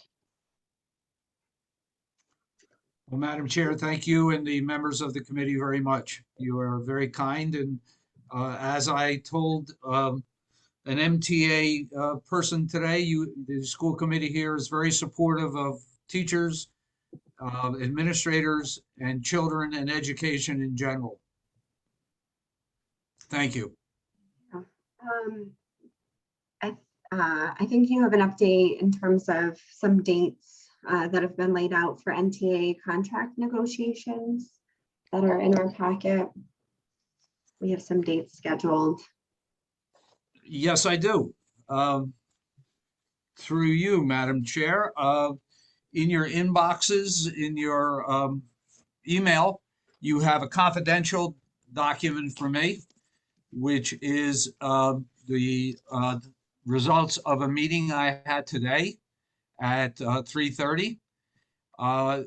Well, Madam Chair, thank you and the members of the committee very much. You are very kind, and as I told an MTA person today, the school committee here is very supportive of teachers, administrators, and children and education in general. Thank you. I think you have an update in terms of some dates that have been laid out for NTA contract negotiations that are in our packet. We have some dates scheduled. Yes, I do. Through you, Madam Chair, in your inboxes, in your email, you have a confidential document for me, which is the results of a meeting I had today at 3:30.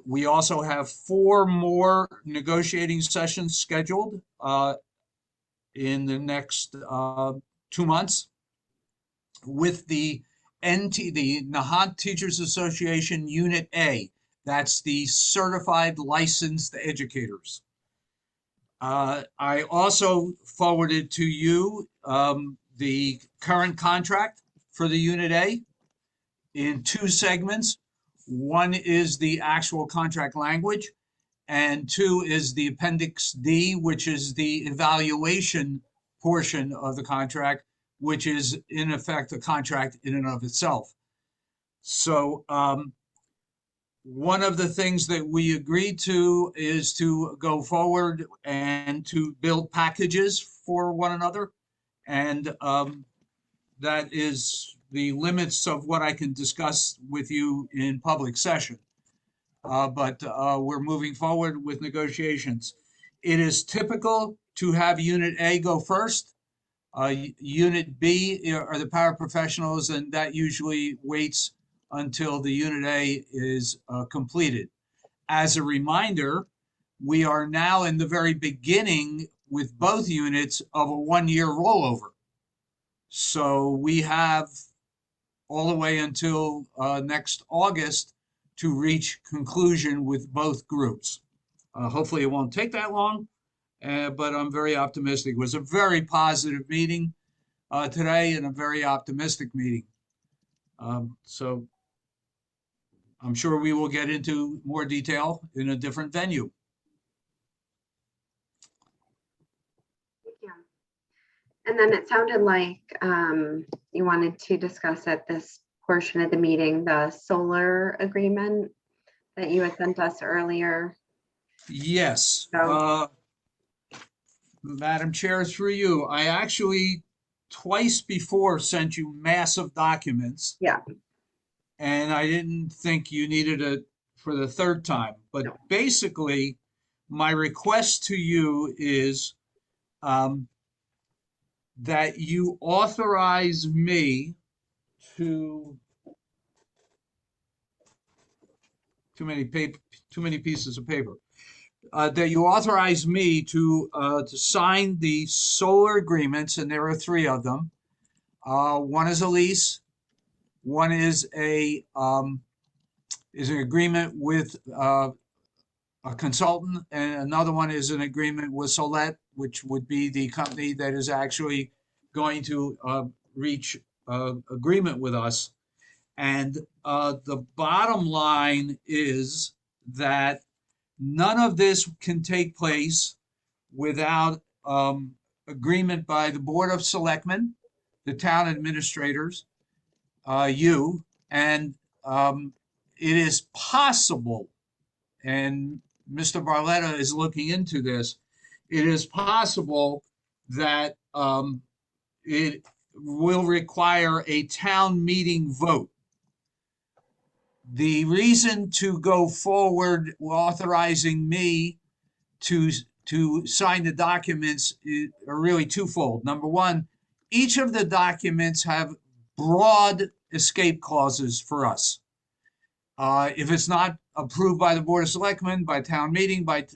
We also have 4 more negotiating sessions scheduled in the next 2 months with the Nahant Teachers Association Unit A. That's the certified licensed educators. I also forwarded to you the current contract for the Unit A in 2 segments. One is the actual contract language, and 2 is the Appendix D, which is the evaluation portion of the contract, which is in effect a contract in and of itself. So one of the things that we agreed to is to go forward and to build packages for one another. And that is the limits of what I can discuss with you in public session. But we're moving forward with negotiations. It is typical to have Unit A go first. Unit B are the paraprofessionals, and that usually waits until the Unit A is completed. As a reminder, we are now in the very beginning with both units of a 1-year rollover. So we have all the way until next August to reach conclusion with both groups. Hopefully it won't take that long, but I'm very optimistic. It was a very positive meeting today and a very optimistic meeting. So I'm sure we will get into more detail in a different venue. Yeah. And then it sounded like you wanted to discuss at this portion of the meeting, the solar agreement that you had sent us earlier. Yes. So- Madam Chair, through you, I actually twice before sent you massive documents. Yeah. And I didn't think you needed it for the 3rd time. But No. basically, my request to you is that you authorize me to too many pieces of paper. That you authorize me to sign the solar agreements, and there are 3 of them. One is a lease. One is an agreement with a consultant, and another one is an agreement with Solette, which would be the company that is actually going to reach agreement with us. And the bottom line is that none of this can take place without agreement by the Board of Selectmen, the town administrators, you, and it is possible, and Mr. Barletta is looking into this, it is possible that it will require a town meeting vote. The reason to go forward authorizing me to to sign the documents are really twofold. Number one, each of the documents have broad escape clauses for us. If it's not approved by the Board of Selectmen, by town meeting, by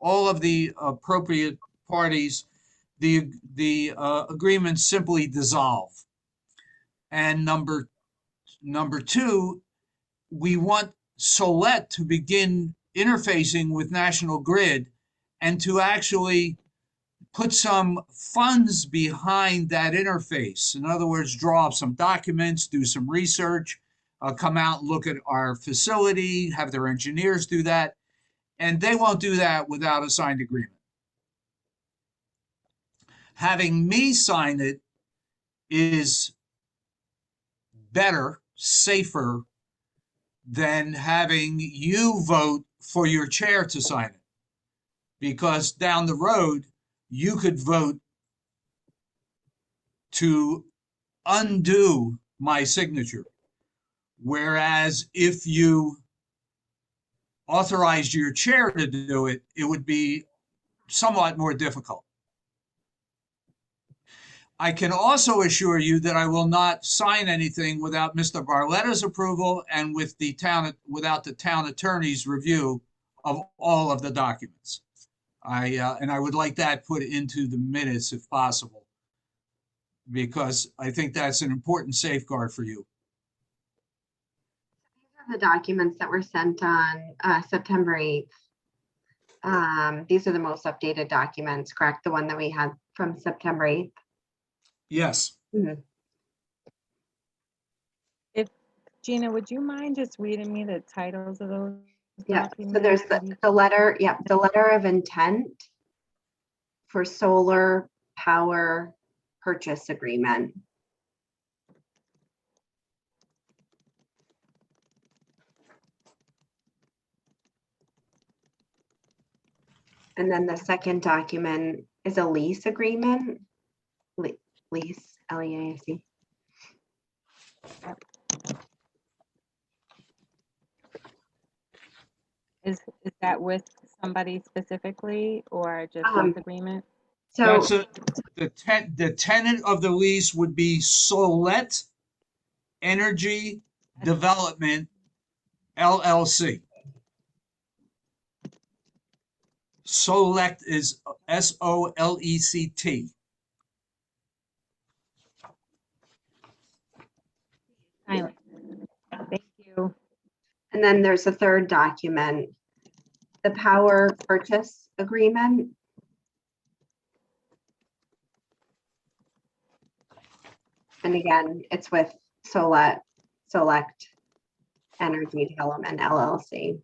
all of the appropriate parties, the agreements simply dissolve. And number two, we want Solette to begin interfacing with National Grid and to actually put some funds behind that interface. In other words, draw up some documents, do some research, come out and look at our facility, have their engineers do that. And they won't do that without a signed agreement. Having me sign it is better, safer than having you vote for your chair to sign it. Because down the road, you could vote to undo my signature. Whereas if you authorized your chair to do it, it would be somewhat more difficult. I can also assure you that I will not sign anything without Mr. Barletta's approval and without the town attorney's review of all of the documents. And I would like that put into the minutes if possible, because I think that's an important safeguard for you. The documents that were sent on September 8th. These are the most updated documents, correct? The one that we had from September 8th. Yes. Mhm. Gina, would you mind just reading me the titles of those Yeah, documents? so there's the letter, the letter of intent for solar power purchase agreement. And then the second document is a lease agreement. Lease, L-E-A-S-E. Is that with somebody specifically or just lease agreement? So The tenant of the lease would be Solette Energy Development LLC. Solect is S-O-L-E-C-T. Thank you. and then there's a third document, the power purchase agreement. And again, it's with Select Energy Development LLC.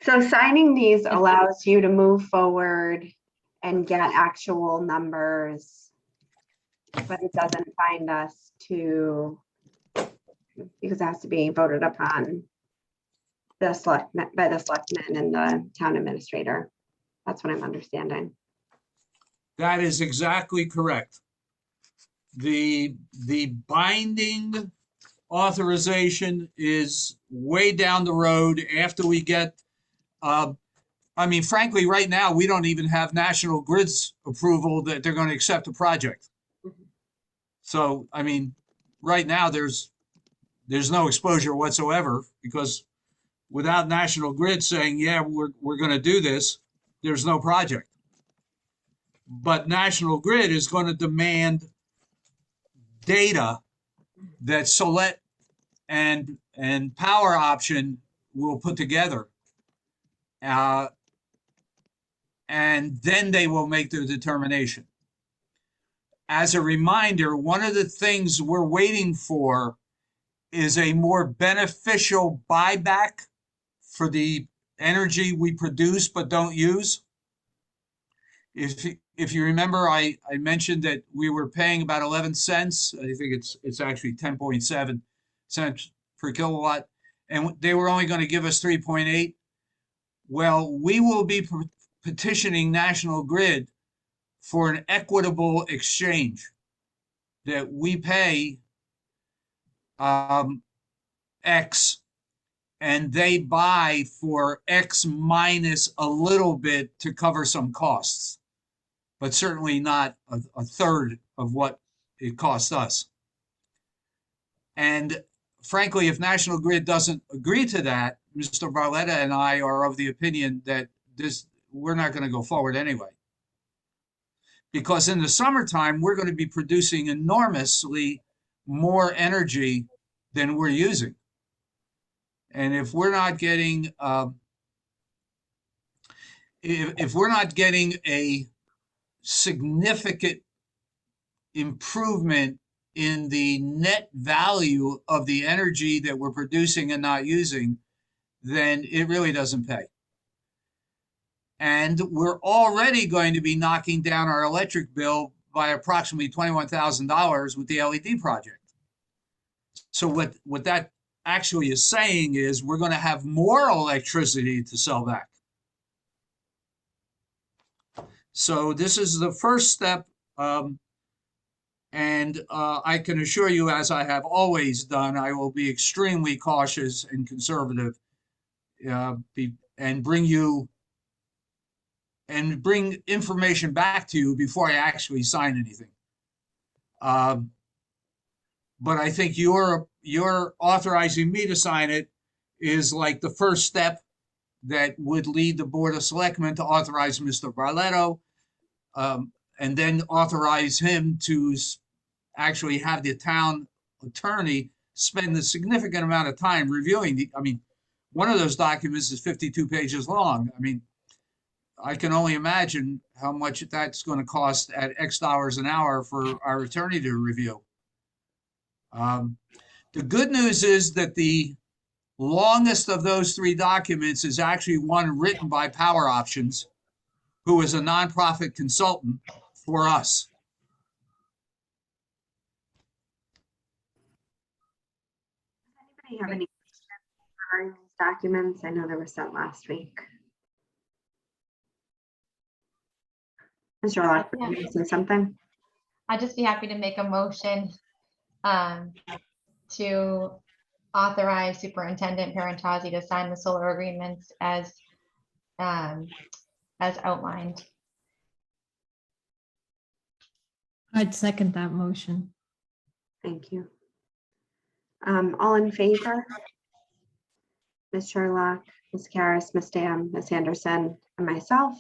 So signing these allows you to move forward and get actual numbers, but it doesn't bind us to, because it has to be voted upon by the selectmen and the town administrator. That's what I'm understanding. That is exactly correct. The binding authorization is way down the road after we get, I mean, frankly, right now, we don't even have National Grid's approval that they're going to accept the project. So, I mean, right now, there's no exposure whatsoever, because without National Grid saying, yeah, we're going to do this, there's no project. But National Grid is going to demand data that Solette and Power Option will put together. And then they will make their determination. As a reminder, one of the things we're waiting for is a more beneficial buyback for the energy we produce but don't use. If you remember, I mentioned that we were paying about 11 cents. I think it's actually 10.7 cents per kilowatt, and they were only going to give us 3.8. Well, we will be petitioning National Grid for an equitable exchange, that we pay X and they buy for X minus a little bit to cover some costs, but certainly not a third of what it costs us. And frankly, if National Grid doesn't agree to that, Mr. Barletta and I are of the opinion that we're not going to go forward anyway. Because in the summertime, we're going to be producing enormously more energy than we're using. And if we're not getting if we're not getting a significant improvement in the net value of the energy that we're producing and not using, then it really doesn't pay. And we're already going to be knocking down our electric bill by approximately $21,000 with the LED project. So what that actually is saying is we're going to have more electricity to sell back. So this is the first step. And I can assure you, as I have always done, I will be extremely cautious and conservative and bring information back to you before I actually sign anything. But I think your authorizing me to sign it is like the first step that would lead the Board of Selectmen to authorize Mr. Barletto, and then authorize him to actually have the town attorney spend a significant amount of time reviewing one of those documents is 52 pages long. I mean, I can only imagine how much that's going to cost at X dollars an hour for our attorney to review. The good news is that the longest of those three documents is actually one written by Power Options, who is a nonprofit consultant for us. Does anybody have any questions regarding these documents? I know they were sent last week. Mr. Lock, were you saying something? I'd just be happy to make a motion to authorize Superintendent Perentazi to sign the solar agreements as outlined. I'd second that motion. Thank you. All in favor? Ms. Sherlock, Ms. Karas, Ms. Dam, Ms. Anderson, and myself.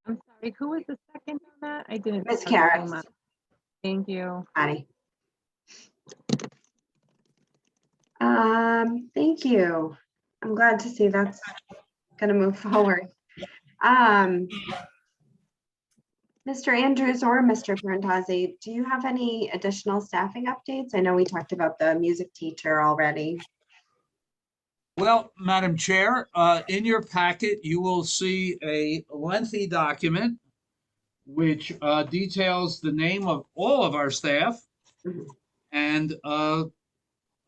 I'm sorry, who was the second on that? I didn't. Ms. see that Karas. much. Thank you. Patty. Thank you. I'm glad to see that's going to move forward. Mr. Andrews or Mr. Perentazi, do you have any additional staffing updates? I know we talked about the music teacher already. Well, Madam Chair, in your packet, you will see a lengthy document which details the name of all of our staff. And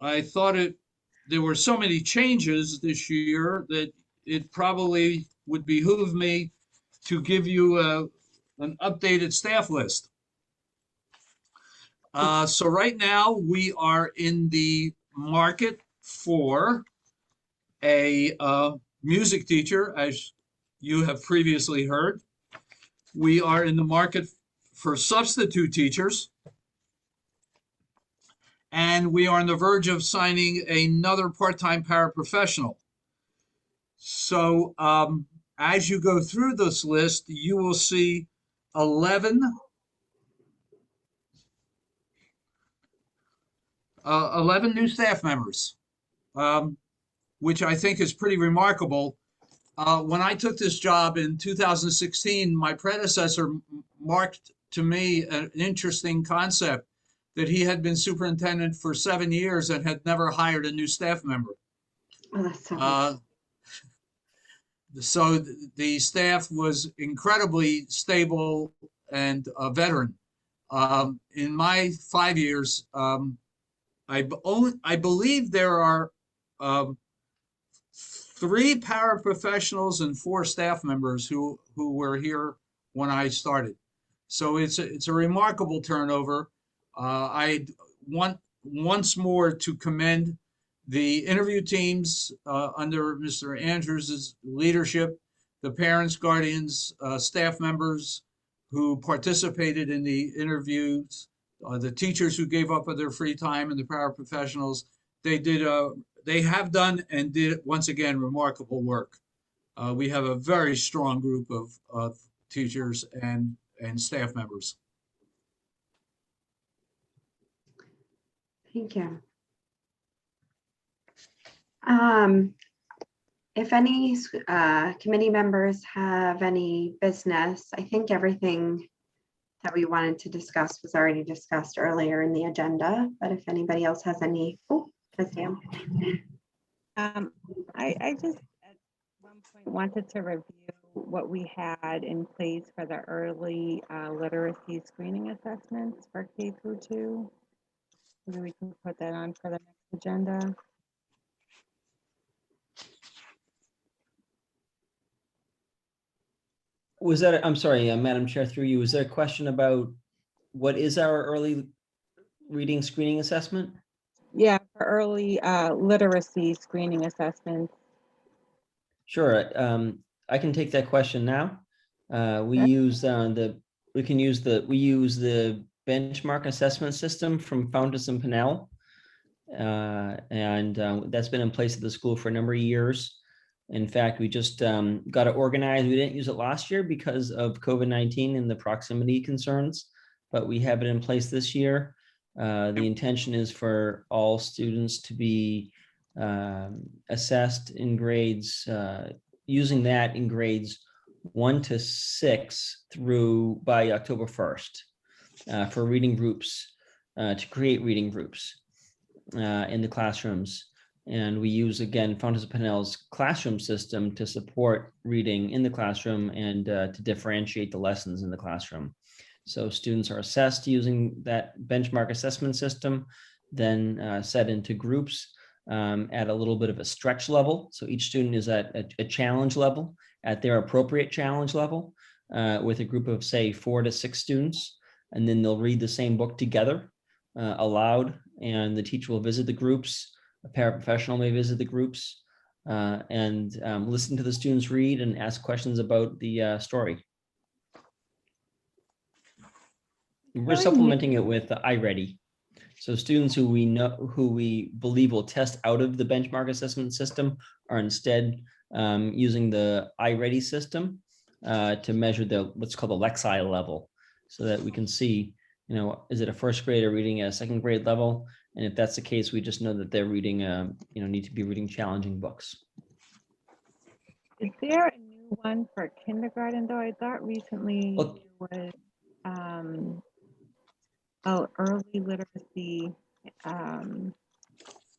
I thought there were so many changes this year that it probably would behoove me to give you an updated staff list. So right now we are in the market for a music teacher, as you have previously heard. We are in the market for substitute teachers. And we are on the verge of signing another part-time paraprofessional. So as you go through this list, you will see 11 new staff members, which I think is pretty remarkable. When I took this job in 2016, my predecessor marked to me an interesting concept that he had been superintendent for 7 years and had never hired a new staff member. Oh, that's so So the staff was incredibly stable and a veteran. In my 5 years, I believe there are 3 paraprofessionals and 4 staff members who were here when I started. So it's a remarkable turnover. I want once more to commend The interview teams under Mr. Andrews' leadership, the parents, guardians, staff members who participated in the interviews, the teachers who gave up of their free time, and the paraprofessionals, they have done and did once again remarkable work. We have a very strong group of teachers and staff members. Thank you. If any committee members have any business, I think everything that we wanted to discuss was already discussed earlier in the agenda, but if anybody else has any, Sam. I just at one point wanted to review what we had in place for the early literacy screening assessments for K through 2. Maybe we can put that on for the next agenda. Was that, I'm sorry, Madam Chair, through you, was there a question about what is our early reading screening assessment? Yeah, for early literacy screening assessments. Sure, I can take that question now. We Okay. use we use the benchmark assessment system from Fountas and Pinnell. That's been in place at the school for a number of years. In fact, we just got it organized. We didn't use it last year because of COVID-19 and the proximity concerns, but we have it in place this year. The intention is for all students to be assessed in grades, using that in grades 1 to 6 through by October 1st for reading groups, to create reading groups in the classrooms. And we use, again, Fountas and Pinnell's classroom system to support reading in the classroom and to differentiate the lessons in the classroom. So students are assessed using that benchmark assessment system, then set into groups at a little bit of a stretch level. So each student is at a challenge level, at their appropriate challenge level, with a group of, say, 4 to 6 students. And then they'll read the same book together aloud, and the teacher will visit the groups. A paraprofessional may visit the groups and listen to the students read and ask questions about the story. We're supplementing it with the iReady. So students who we believe will test out of the benchmark assessment system are instead using the iReady system to measure what's called the Lexile level, so that we can see, is it a first grader reading at a second grade level? And if that's the case, we just know that they're reading, need to be reading challenging books. Is there a new one for kindergarten though? I thought recently Well, it was early literacy. I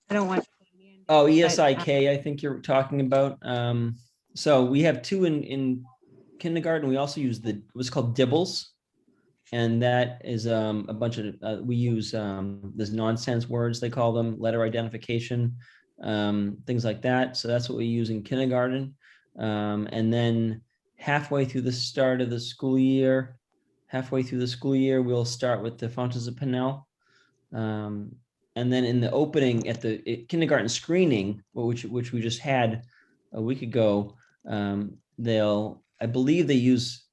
don't want to say Oh, but, ESIK, I think you're talking about. So we have 2 in kindergarten. We also use what's called Dibbles. And that is a bunch of, we use these nonsense words, they call them, letter identification, things like that. So that's what we use in kindergarten. And then halfway through the start of the school year, we'll start with the Fountas and Pinnell. And then in the opening at the kindergarten screening, which we just had a week ago, I believe they use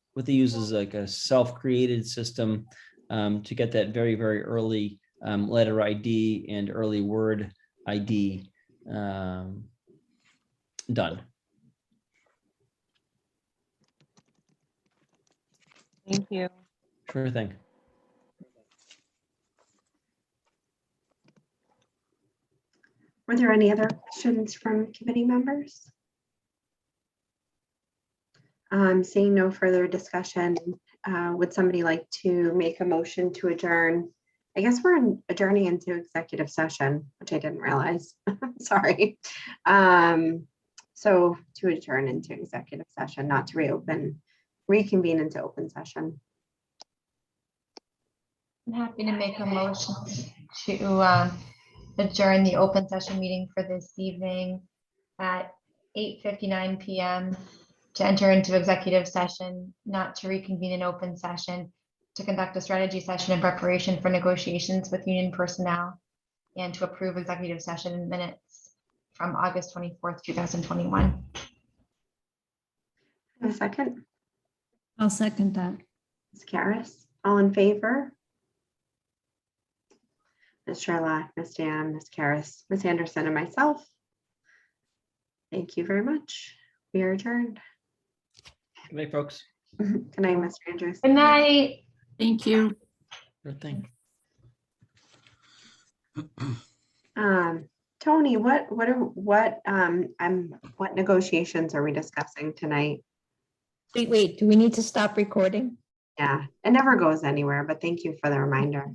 like a self-created system to get that very, very early letter ID and early word ID done. Thank you. Sure thing. Were there any other questions from committee members? Seeing no further discussion, would somebody like to make a motion to adjourn? I guess we're adjourning into executive session, which I didn't realize. Sorry. So to adjourn into executive session, not to reconvene into open session. I'm happy to make a motion to adjourn the open session meeting for this evening at 8:59 p.m. to enter into executive session, not to reconvene in open session, to conduct a strategy session in preparation for negotiations with union personnel, and to approve executive session minutes. from August 24th, 2021. A second, I'll second that. Ms. Karas, all in favor? Ms. Sherlock, Ms. Dan, Ms. Karas, Ms. Anderson, and myself. Thank you very much. We are adjourned. Good night, folks. Good night, Mr. Andrews. Good night. Thank you. Sure thing. Tony, what negotiations are we discussing tonight? Wait, do we need to stop recording? Yeah, it never goes anywhere, but thank you for the reminder.